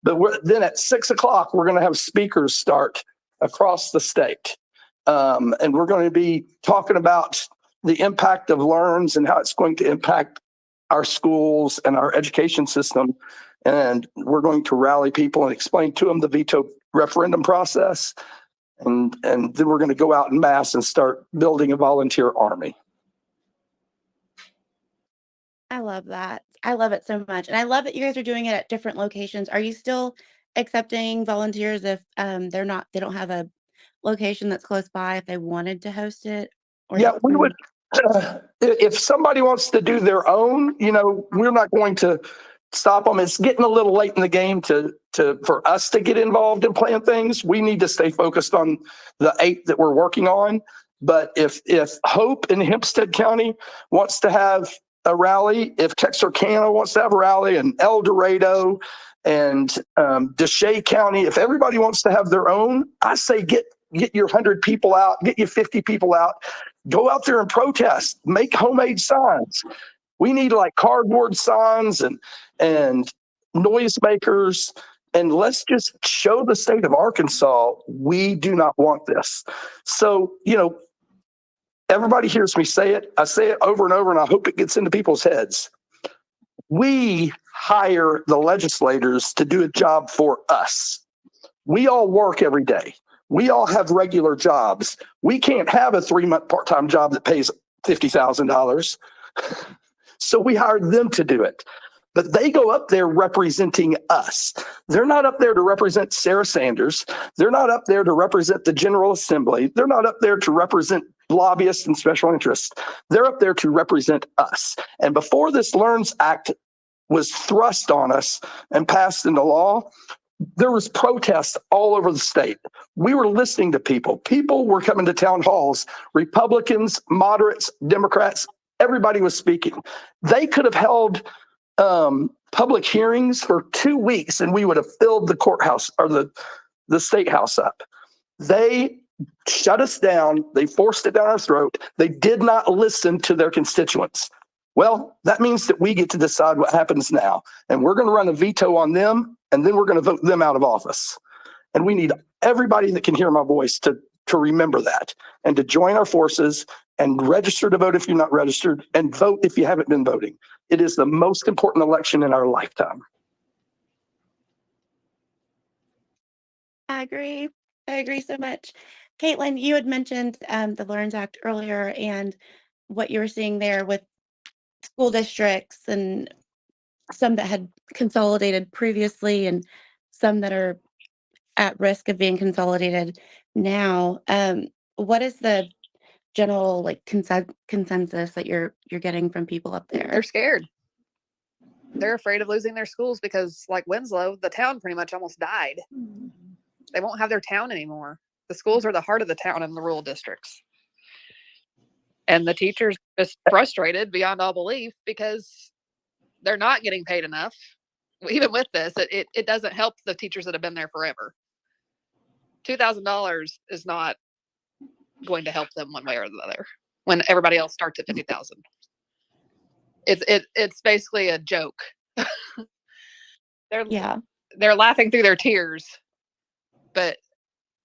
But then at 6 o'clock, we're gonna have speakers start across the state, and we're going to be talking about the impact of LEARNs and how it's going to impact our schools and our education system. And we're going to rally people and explain to them the veto referendum process. And then we're going to go out en masse and start building a volunteer army. I love that. I love it so much. And I love that you guys are doing it at different locations. Are you still accepting volunteers if they don't have a location that's close by if they wanted to host it? Or Yeah, we would. If somebody wants to do their own, we're not going to stop them. It's getting a little late in the game for us to get involved in plan things. We need to stay focused on the 8 that we're working on. But if Hope in Hempstead County wants to have a rally, if Texarkana wants to have a rally, and El Dorado and Deshay County, if everybody wants to have their own, I say get your 100 people out, get your 50 people out, go out there and protest, make homemade signs. We need like cardboard signs and noisemakers, and let's just show the state of Arkansas we do not want this. So, everybody hears me say it. I say it over and over, and I hope it gets into people's heads. We hire the legislators to do a job for us. We all work every day. We all have regular jobs. We can't have a 3-month part-time job that pays $50,000. So we hired them to do it. But they go up there representing us. They're not up there to represent Sarah Sanders. They're not up there to represent the General Assembly. They're not up there to represent lobbyists and special interests. They're up there to represent us. And before this LEARNs Act was thrust on us and passed into law, there was protests all over the state. We were listening to people. People were coming to town halls. Republicans, moderates, Democrats, everybody was speaking. They could have held public hearings for 2 weeks and we would have filled the courthouse or the state house up. They shut us down. They forced it down our throat. They did not listen to their constituents. Well, that means that we get to decide what happens now. And we're going to run a veto on them, and then we're going to vote them out of office. And we need everybody that can hear my voice to remember that and to join our forces and register to vote if you're not registered, and vote if you haven't been voting. It is the most important election in our lifetime. I agree. I agree so much. Caitlin, you had mentioned the LEARNs Act earlier and what you were seeing there with school districts and some that had consolidated previously and some that are at risk of being consolidated now. What is the general consensus that you're getting from people up there? They're scared. They're afraid of losing their schools because, like Winslow, the town pretty much almost died. They won't have their town anymore. The schools are the heart of the town in the rural districts. And the teachers are just frustrated beyond all belief because they're not getting paid enough. Even with this, it doesn't help the teachers that have been there forever. $2,000 is not going to help them one way or the other when everybody else starts at 50,000. It's basically a joke. They're laughing through their tears. But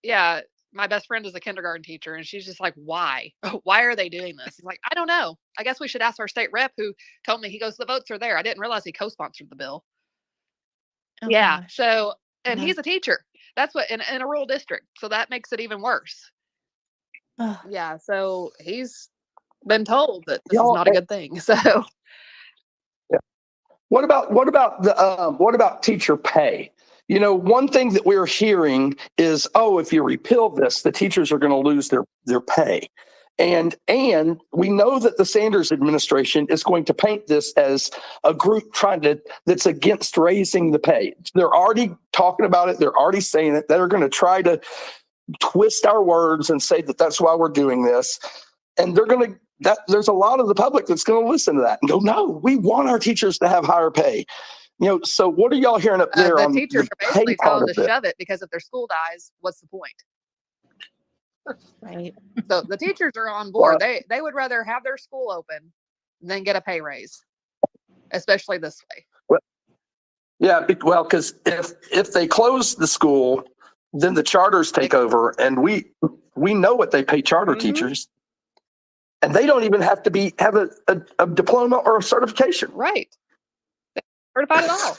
yeah, my best friend is a kindergarten teacher, and she's just like, why? Why are they doing this? I'm like, I don't know. I guess we should ask our state rep, who told me, he goes, the votes are there. I didn't realize he co-sponsored the bill. Oh, yeah. gosh. So, and Uh-huh. he's a teacher. That's what in a rural district. So that makes it even worse. Oh, Yeah. So he's been told that this is Y'all- not a good thing. So What about teacher pay? One thing that we're hearing is, if you repeal this, the teachers are going to lose their pay. And we know that the Sanders administration is going to paint this as a group that's against raising the pay. They're already talking about it. They're already saying it. They're going to try to twist our words and say that that's why we're doing this. And there's a lot of the public that's going to listen to that and go, no, we want our teachers to have higher pay. So what are y'all hearing up there the on teachers the are basically pay part telling of to it? shove it because if their school dies, what's the point? right. So the teachers are on board. Well, They would rather have their school open than get a pay raise. especially this way. Yeah, well, because if they close the school, then the charters take over, and we know what they pay charter Mhm. teachers, and they don't even have to have a diploma or a certification. Right. They're certified at all.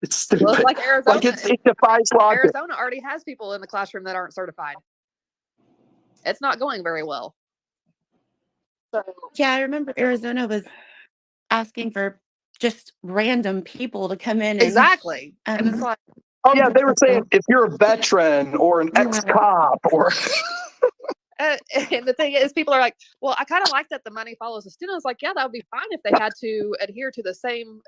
It's stupid. Well, it's like Arizona. Like it defies logic. Arizona already has people in the classroom that aren't certified. It's not going very well. So Yeah, I remember Arizona was asking for just random people to come in exactly. And it's and like, Oh yeah, they were saying if you're a veteran or an Yeah. ex-cop or and the thing is, people are like, well, I kind of like that the money follows the student. It's like, yeah, that would be fine if they had to adhere to the same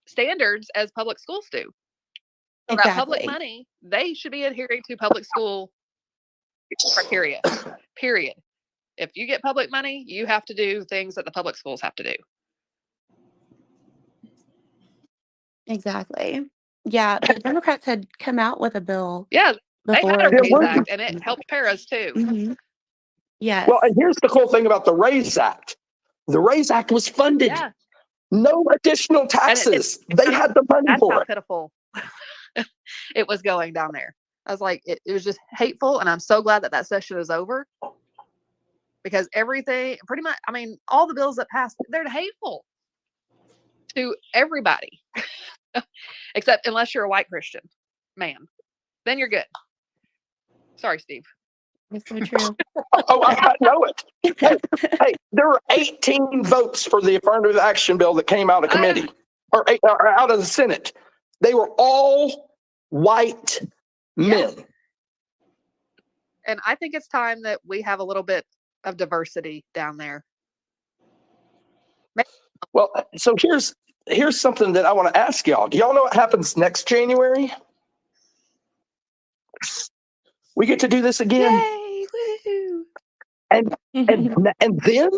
standards as public schools do. So that public Exactly. money, they should be adhering to public school criteria, period. If you get public money, you have to do things that the public schools have to do. Exactly. Yeah, the Democrats had come out with a bill Yeah, they before. had a Yeah, RAISE we're- Act, and it helped paras too. Mhm. Yes. well, and here's the cool thing about the RAISE Act. The RAISE Act was funded. Yeah, No additional taxes. They had the money that's for how it. pitiful it was going down there. I was like, it was just hateful, and I'm so glad that session is over, because everything, pretty much, I mean, all the bills that passed, they're hateful to everybody, except unless you're a white Christian man, then you're good. Sorry, Steve. It's so true. Oh, I know it. Hey, there were 18 votes for the affirmative action bill that came out of committee or out of the Senate. They were all white men. And I think it's time that we have a little bit of diversity down there. Well, so here's something that I want to ask y'all. Do y'all know what happens next January? We get to do this again. Yay! Woohoo! And then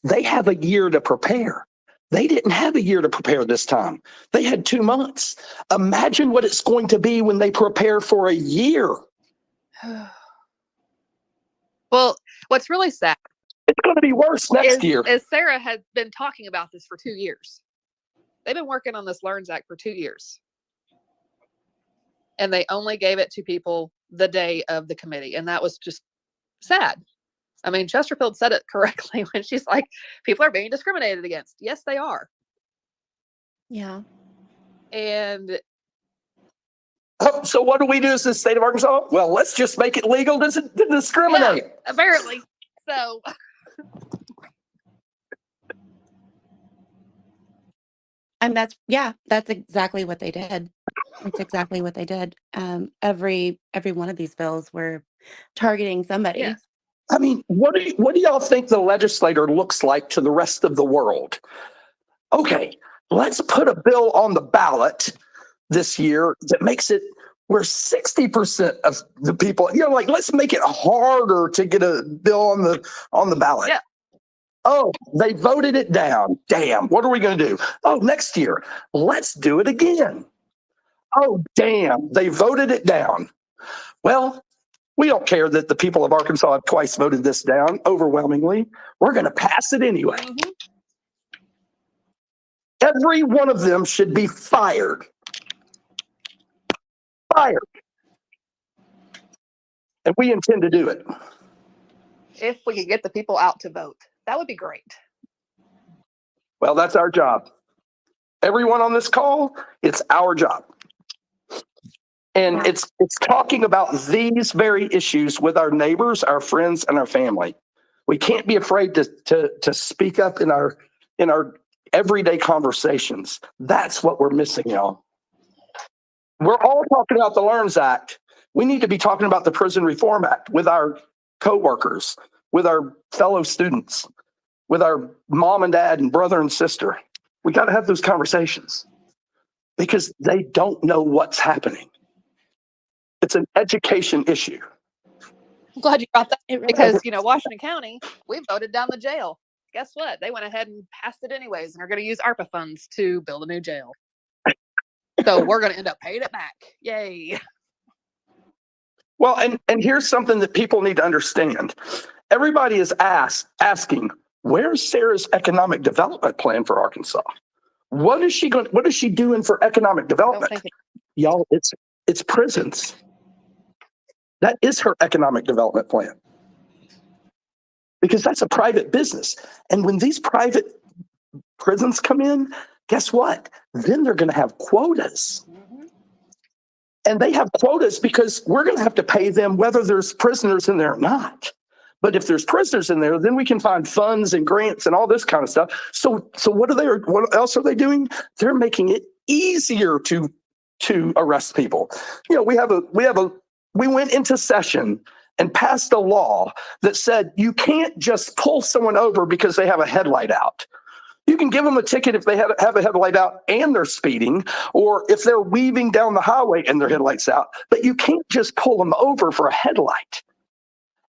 they have a year to prepare. They didn't have a year to prepare this time. They had 2 months. Imagine what it's going to be when they prepare for a year. Well, what's really sad It's going to be worse next year. is Sarah had been talking about this for 2 years. They've been working on this LEARNS Act for 2 years. And they only gave it to people the day of the committee. And that was just sad. I mean, Chesterfield said it correctly when she's like, people are being discriminated against. Yes, they are. Yeah. And Oh, so what do we do as the state of Arkansas? Well, let's just make it legal to discriminate. yeah, apparently. So And that's exactly what they did. That's exactly what they did. Every one of these bills were targeting somebody. yes. I mean, what do y'all think the legislator looks like to the rest of the world? Okay, let's put a bill on the ballot this year that makes it where 60% of the people, like, let's make it harder to get a bill on the ballot. Yeah. Oh, they voted it down. Damn, what are we going to do? Oh, next year, let's do it again. Oh, damn, they voted it down. Well, we don't care that the people of Arkansas have twice voted this down overwhelmingly. We're going to pass it anyway. Mhm. Every one of them should be fired. Fired. And we intend to do it. If we could get the people out to vote, that would be great. Well, that's our job. Everyone on this call, it's our job. And it's talking about these very issues with our neighbors, our friends, and our family. We can't be afraid to speak up in our everyday conversations. That's what we're missing, y'all. We're all talking about the LEARNS Act. We need to be talking about the Prison Reform Act with our coworkers, with our fellow students, with our mom and dad and brother and sister. We got to have those conversations because they don't know what's happening. It's an education issue. I'm glad you brought that It really because, Washington County, we voted down the jail. Guess what? They went ahead and passed it anyways and are going to use ARPA funds to build a new jail. So we're going to end up paying it back. Yay. Well, and here's something that people need to understand. Everybody is asking, Where's Sarah's economic development plan for Arkansas? What is she doing for economic I don't development? think it, Y'all, it's prisons. That is her economic development plan. Because that's a private business. And when these private prisons come in, guess what? Then they're going to have quotas. And they have quotas because we're going to have to pay them whether there's prisoners in there or not. But if there's prisoners in there, then we can find funds and grants and all this kind of stuff. So what else are they doing? They're making it easier to arrest people. You know, we went into session and passed a law that said you can't just pull someone over because they have a headlight out. You can give them a ticket if they have a headlight out and they're speeding, or if they're weaving down the highway and their headlight's out. But you can't just pull them over for a headlight.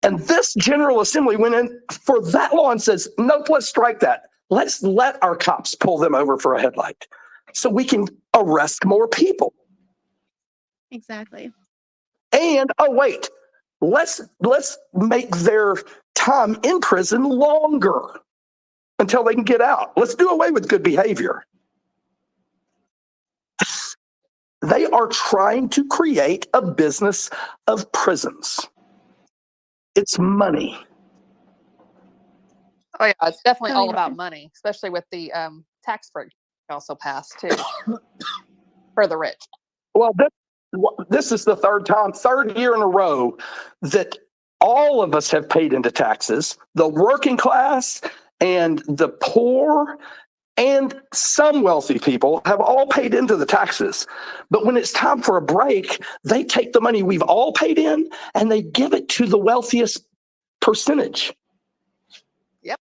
And this General Assembly went in for that law and says, nope, let's strike that. Let's let our cops pull them over for a headlight so we can arrest more people. Exactly. And, oh, wait, let's make their time in prison longer until they can get out. Let's do away with good behavior. They are trying to create a business of prisons. It's money. oh yeah, it's definitely Oh, all yeah. about money, especially with the tax break also passed too for the rich. Well, this is the third year in a row that all of us have paid into taxes. The working class and the poor and some wealthy people have all paid into the taxes. But when it's time for a break, they take the money we've all paid in and they give it to the wealthiest percentage. Yep.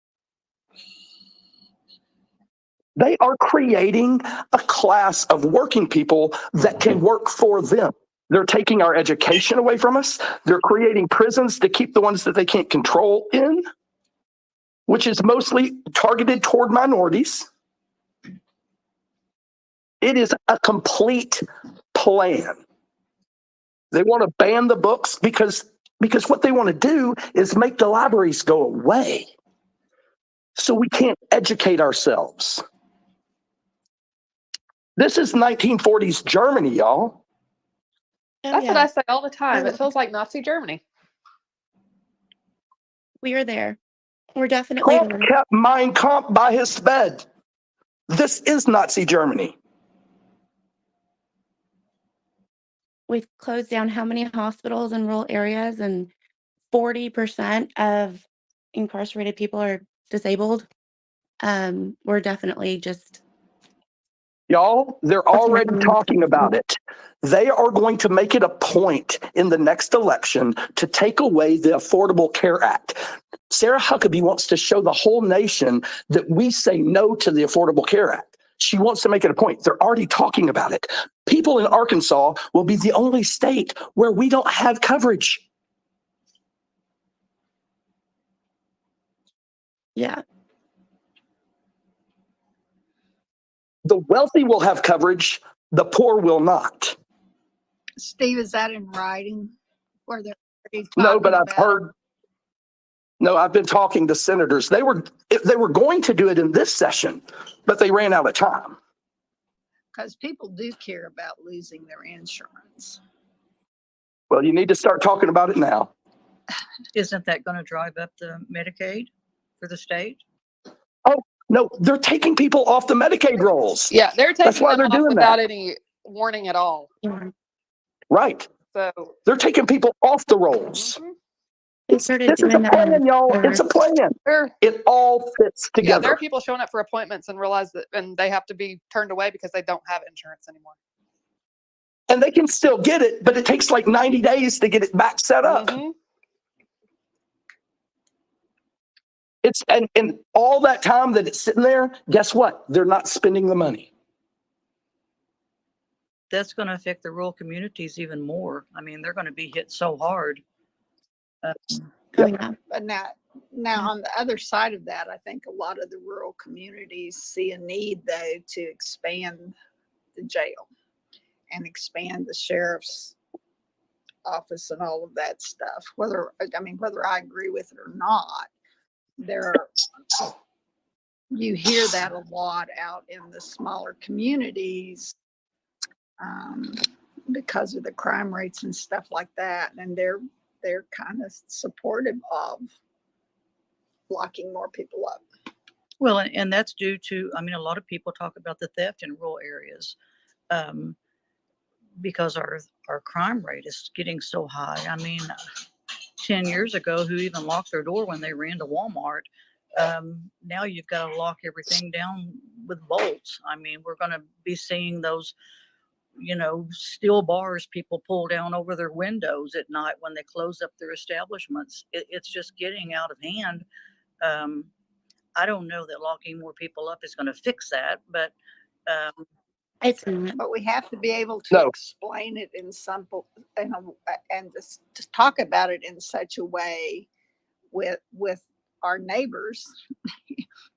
They are creating a class of working people that can work for them. They're taking our education away from us. They're creating prisons to keep the ones that they can't control in, which is mostly targeted toward minorities. It is a complete plan. They want to ban the books because what they want to do is make the libraries go away so we can't educate ourselves. This is 1940s Germany, y'all. Oh, That's what yeah. I say all the time. Oh. It feels like Nazi Germany. We are there. We're definitely Trump there. kept Mein Kampf by his bed. This is Nazi Germany. We've closed down how many hospitals in rural areas, and 40% of incarcerated people are disabled. We're definitely just Y'all, they're That's already right. talking about it. They are going to make it a point in the next election to take away the Affordable Care Act. Sarah Huckabee wants to show the whole nation that we say no to the Affordable Care Act. She wants to make it a point. They're already talking about it. People in Arkansas will be the only state where we don't have coverage. yeah. The wealthy will have coverage. The poor will not. Steve, is that in writing? Where they're already No, but talking I've about it? heard. No, I've been talking to senators. They were going to do it in this session, but they ran out of time. Because people do care about losing their insurance. Well, you need to start talking about it now. Isn't that going to drive up the Medicaid for the state? Oh, no, they're taking people off the Medicaid rolls. Yeah, they're That's taking why them they're off doing without that. any warning at all. Yeah. Right. So They're taking people off the rolls. They started This is a doing that plan, y'all. It's a plan. It all fits yeah, there together. are people showing up for appointments and realize that, and they have to be turned away because they don't have insurance anymore. And they can still get it, but it takes like 90 days to get it back set up. Mhm. It's and all that time that it's sitting there, guess what? They're not spending the money. That's going to affect the rural communities even more. I mean, they're going to be hit so hard. Oh, Yep. yeah. But now on the other side of that, I think a lot of the rural communities see a need though to expand the jail and expand the sheriff's office and all of that stuff. Whether I agree with it or not, you hear that a lot out in the smaller communities, because of the crime rates and stuff like that. And they're kind of supportive of locking more people up. Well, and that's due to, I mean, a lot of people talk about the theft in rural areas, because our crime rate is getting so high. I mean, 10 years ago, who even locked their door when they ran to Walmart? Now you've got to lock everything down with bolts. I mean, we're going to be seeing those, steel bars people pull down over their windows at night when they close up their establishments. It's just getting out of hand. I don't know that locking more people up is going to fix that, but It's not. But we have to be able to No. explain it in and just talk about it in such a way with our neighbors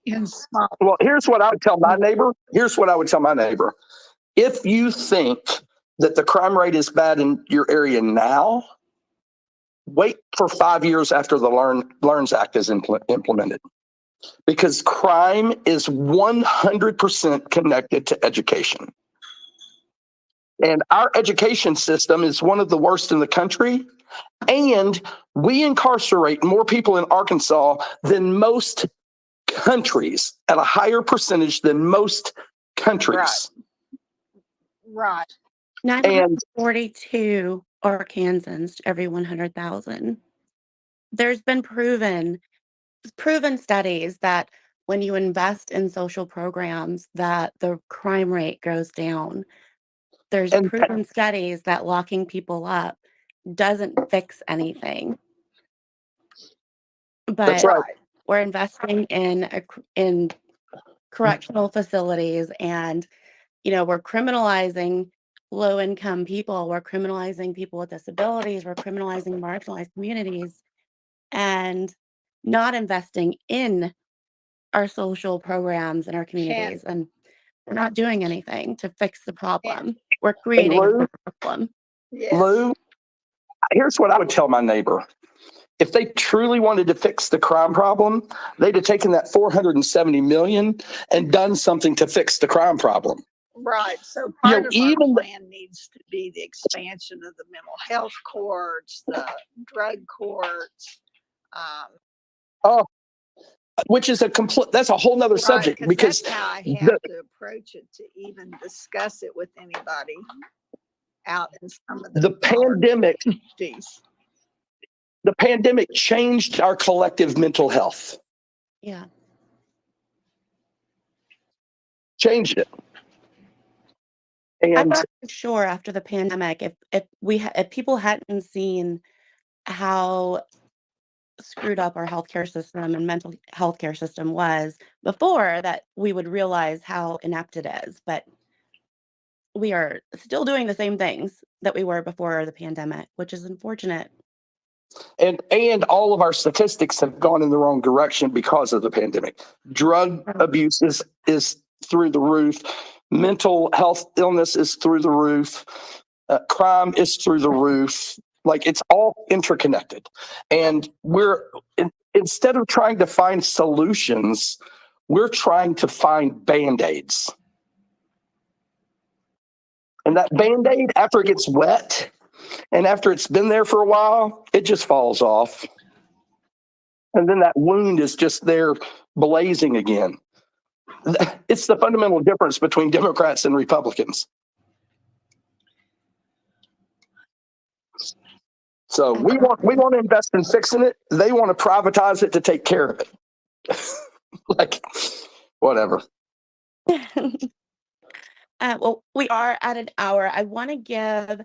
in small. Well, here's what I would tell my neighbor. Here's what I would tell my neighbor. If you think that the crime rate is bad in your area now, wait for 5 years after the LEARNS Act is implemented. Because crime is 100% connected to education. And our education system is one of the worst in the country. And we incarcerate more people in Arkansas than most countries, at a higher percentage than most countries. Right. 942 Arkansans to every 100,000. There's been proven studies that when you invest in social programs, that the crime rate goes down. There's And proven studies that locking people up doesn't fix anything. that's But right. we're investing in correctional facilities, and we're criminalizing low-income people. We're criminalizing people with disabilities. We're criminalizing marginalized communities, and not investing in our social programs in our communities. And we're not doing anything to fix the problem. We're creating Lou, a problem. Yes. Lou, here's what I would tell my neighbor. If they truly wanted to fix the crime problem, they'd have taken that $470 million and done something to fix the crime problem. Right. So part of even our plan needs to be the expansion of the mental health courts, the drug courts. which is that's a whole nother subject, Right, because that's how I have to approach it to even discuss it with anybody out in some of the smaller pandemic communities. the pandemic changed our collective mental health, Yeah. changed it. I And thought for sure after the pandemic, if people hadn't seen how screwed up our healthcare system and mental healthcare system was before, that we would realize how inept it is. But we are still doing the same things that we were before the pandemic, which is unfortunate. and all of our statistics have gone in the wrong direction because of the pandemic. Drug abuse is through the roof. Mental health illness is through the roof. Crime is through the roof. Like, it's all interconnected. And instead of trying to find solutions, we're trying to find Band-Aids. And that Band-Aid, after it gets wet and after it's been there for a while, it just falls off. And then that wound is just there blazing again. It's the fundamental difference between Democrats and Republicans. So we want to invest in fixing it. They want to privatize it to take care of it. Like, whatever. Well, we are at an hour. I want to give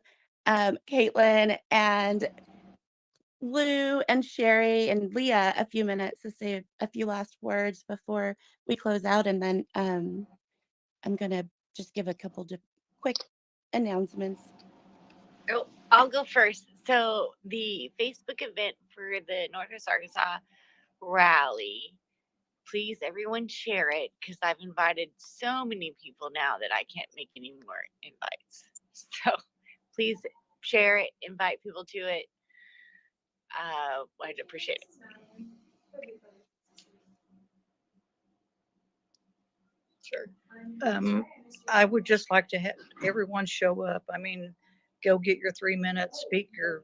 Caitlin and Lou and Sherry and Leah a few minutes to say a few last words before we close out, and then I'm going to just give a couple of quick announcements. Oh, I'll go first. So the Facebook event for the Northwest Arkansas rally, please everyone share it, because I've invited so many people now that I can't make any more invites. So please share it, invite people to it. I'd appreciate it. Sure. I would just like to have everyone show up. I mean, go get your 3 minutes, speak your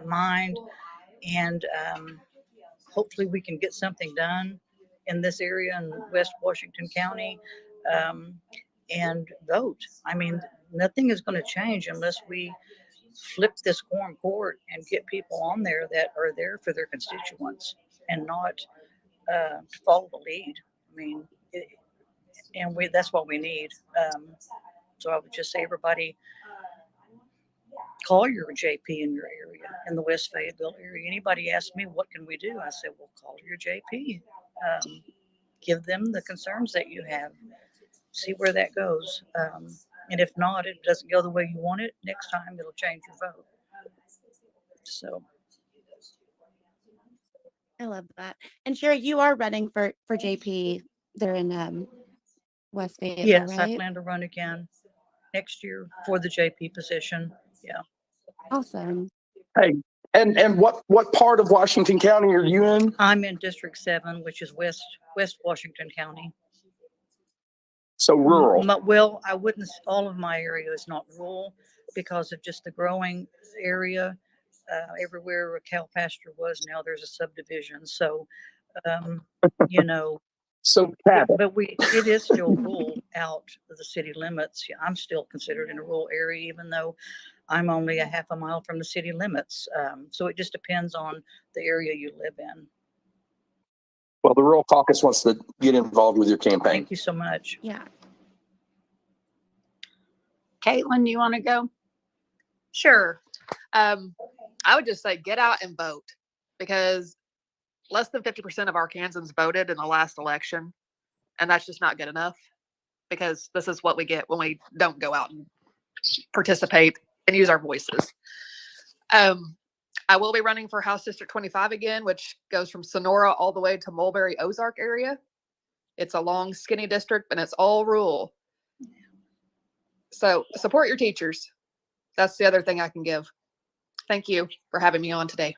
mind, and hopefully we can get something done in this area in West Washington County, and vote. I mean, nothing is going to change unless we flip this quorum court and get people on there that are there for their constituents and not to follow the lead. I mean, that's what we need. So I would just say, everybody, call your JP in your area, in the West Fayetteville area. Anybody asks me, what can we do? I say, well, call your JP. Give them the concerns that you have. See where that goes. And if not, it doesn't go the way you want it, next time it'll change your vote. So I love that. And Sherry, you are running for JP there in West Fayetteville, yes, I right? plan to run again next year for the JP position. Yeah. Awesome. Hey, and what part of Washington County are you in? I'm in District 7, which is West Washington County. So rural. Well, I wouldn't, all of my area is not rural because of just the growing area. Everywhere a cow pasture was, now there's a subdivision. So, you know, So cattle. but it is still rural out of the city limits. Yeah, I'm still considered in a rural area, even though I'm only a half a mile from the city limits. So it just depends on the area you live in. Well, the Rural Caucus wants to get involved with your campaign. Thank you so much. Yeah. Caitlin, you want to go? Sure. I would just say get out and vote, because less than 50% of Arkansans voted in the last election. And that's just not good enough, because this is what we get when we don't go out and participate and use our voices. I will be running for House District 25 again, which goes from Sonora all the way to Mulberry Ozark area. It's a long, skinny district, and it's all rural. So support your teachers. That's the other thing I can give. Thank you for having me on today.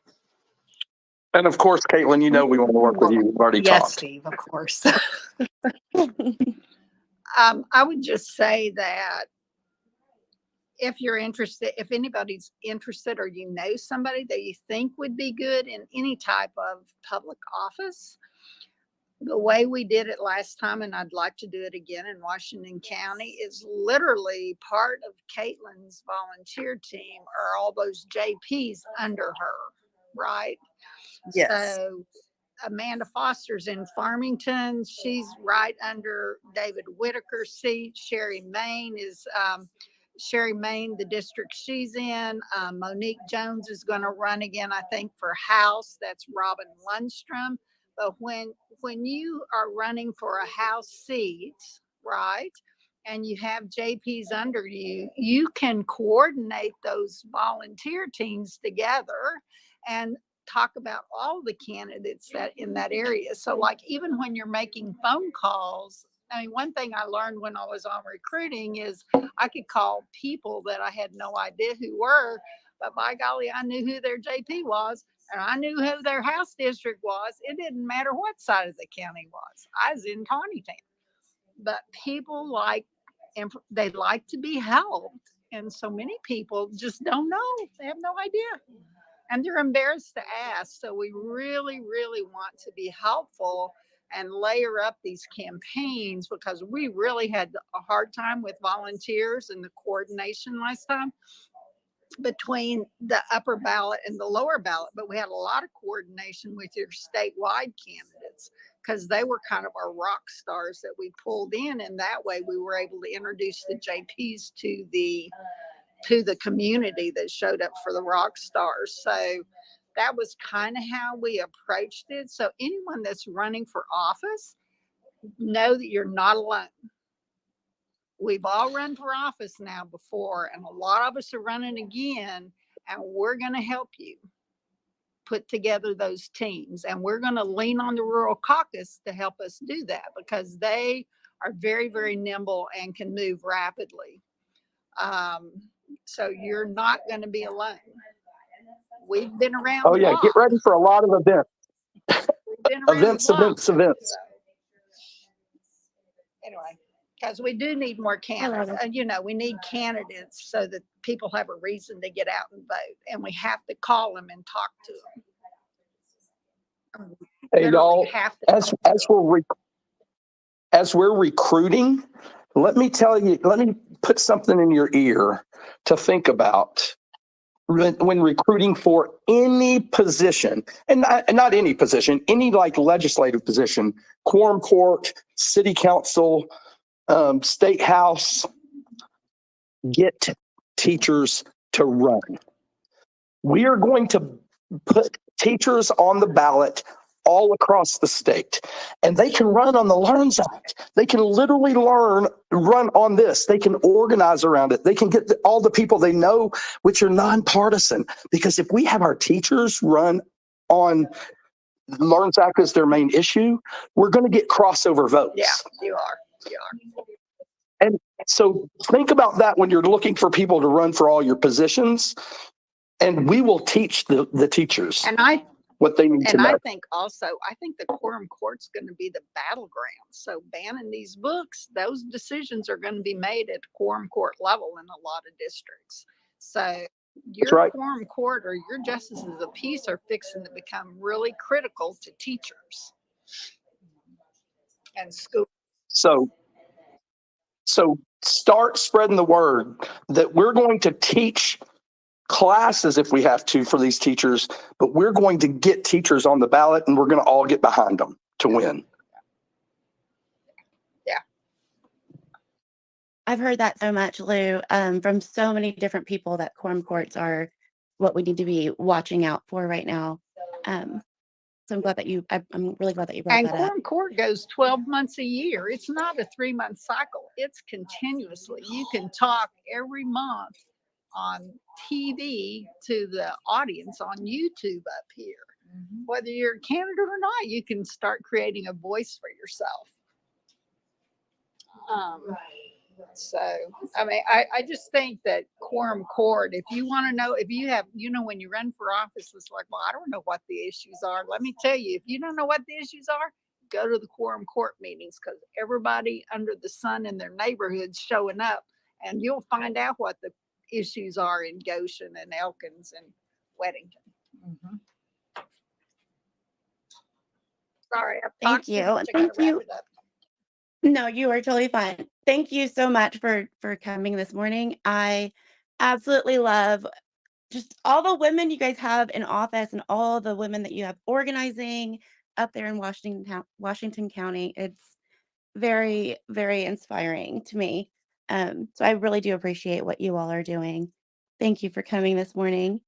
And of course, Caitlin, you know we want to work with you. We've already Yes, talked. Steve, of course. I would just say that if you're interested, if anybody's interested or you know somebody that you think would be good in any type of public office, the way we did it last time, and I'd like to do it again in Washington County, is literally part of Caitlin's volunteer team are all those JPs under her, right? Yes. So Amanda Foster's in Farmington. She's right under David Whitaker's seat. Sherry Main, the district she's in. Monique Jones is going to run again, I think, for House. That's Robin Lundstrom. But when you are running for a House seat, right, and you have JPs under you, you can coordinate those volunteer teams together and talk about all the candidates that in that area. So like even when you're making phone calls, I mean, one thing I learned when I was on recruiting is I could call people that I had no idea who were, but by golly, I knew who their JP was and I knew who their House district was. It didn't matter what side of the county was. I was in Tawnytown. But people they like to be helped. And so many people just don't know. They have no idea. And they're embarrassed to ask. So we really, really want to be helpful and layer up these campaigns, because we really had a hard time with volunteers and the coordination last time between the upper ballot and the lower ballot. But we had a lot of coordination with your statewide candidates, because they were kind of our rock stars that we pulled in. And that way we were able to introduce the JPs to the community that showed up for the rock stars. So that was kind of how we approached it. So anyone that's running for office, know that you're not alone. We've all run for office now before, and a lot of us are running again, and we're going to help you put together those teams. And we're going to lean on the Rural Caucus to help us do that, because they are very, very nimble and can move rapidly. So you're not going to be alone. We've been around. Oh yeah, get ready for a lot of events. We've been around Events. So, anyway, Because we do need more I love candidates. it. You know, we need candidates so that people have a reason to get out and vote. And we have to call them and talk to them. Hey, y'all, Have to as talk to as 'em. as we're recruiting, let me put something in your ear to think about when recruiting for any position, and not any position, any like legislative position, quorum court, city council, state house. Get teachers to run. We are going to put teachers on the ballot all across the state, and they can run on the Learns Act. They can literally run on this. They can organize around it. They can get all the people they know, which are nonpartisan. Because if we have our teachers run on Learns Act as their main issue, we're going to get crossover votes. Yeah, you are. You are. And so think about that when you're looking for people to run for all your positions, and we will teach the teachers And I what they need to And know. I think also, I think the quorum court's going to be the battleground. So banning these books, those decisions are going to be made at quorum court level in a lot of districts. So your right. quorum court or your justices of peace are fixing to become really critical to teachers and school. So start spreading the word that we're going to teach classes if we have to for these teachers, but we're going to get teachers on the ballot and we're going to all get behind them to win. I've heard that so much, Lou, from so many different people that quorum courts are what we need to be watching out for right now. So I'm glad that I'm really glad that you brought And that up. quorum court goes 12 months a year. It's not a 3-month cycle. It's continuously. You can talk every month on TV to the audience on YouTube up here. Whether you're a candidate or not, you can start creating a voice for yourself. So, I mean, I just think that quorum court, if you want to know, if you have, when you run for office, it's like, well, I don't know what the issues are. Let me tell you, if you don't know what the issues are, go to the quorum court meetings, because everybody under the sun in their neighborhood's showing up, and you'll find out what the issues are in Goshen and Elkins and Weddington. Sorry, I've Thank talked too you. much. And I gotta thank wrap you. it up. No, you are totally fine. Thank you so much for coming this morning. I absolutely love just all the women you guys have in office and all the women that you have organizing up there in Washington County. It's very, very inspiring to me. So I really do appreciate what you all are doing. Thank you for coming this morning.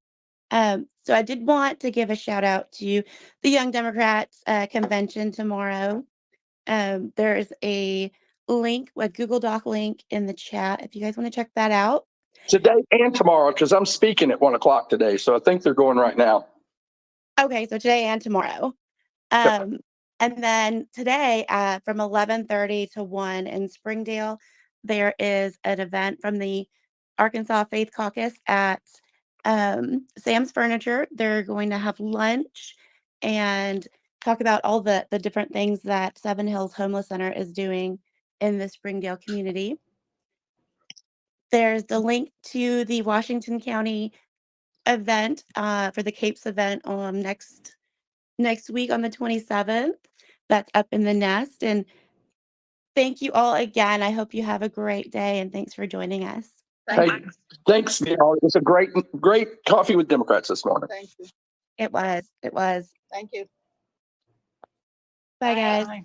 So I did want to give a shout out to the Young Democrats convention tomorrow. There's a link, a Google Doc link in the chat if you guys want to check that out. Today and tomorrow, because I'm speaking at 1:00 today. So I think they're going right now. Okay, so today and tomorrow. Yep. And then today from 11:30 to 1 in Springdale, there is an event from the Arkansas Faith Caucus at Sam's Furniture. They're going to have lunch and talk about all the different things that Seven Hills Homeless Center is doing in the Springdale community. There's the link to the Washington County event for the Capes event on next week on the 27th. That's up in the nest. And thank you all again. I hope you have a great day and thanks for joining us. Hey, thanks, Gail. It was a great coffee with Democrats this morning. Thank you. It was. Thank you. Bye, guys. Bye.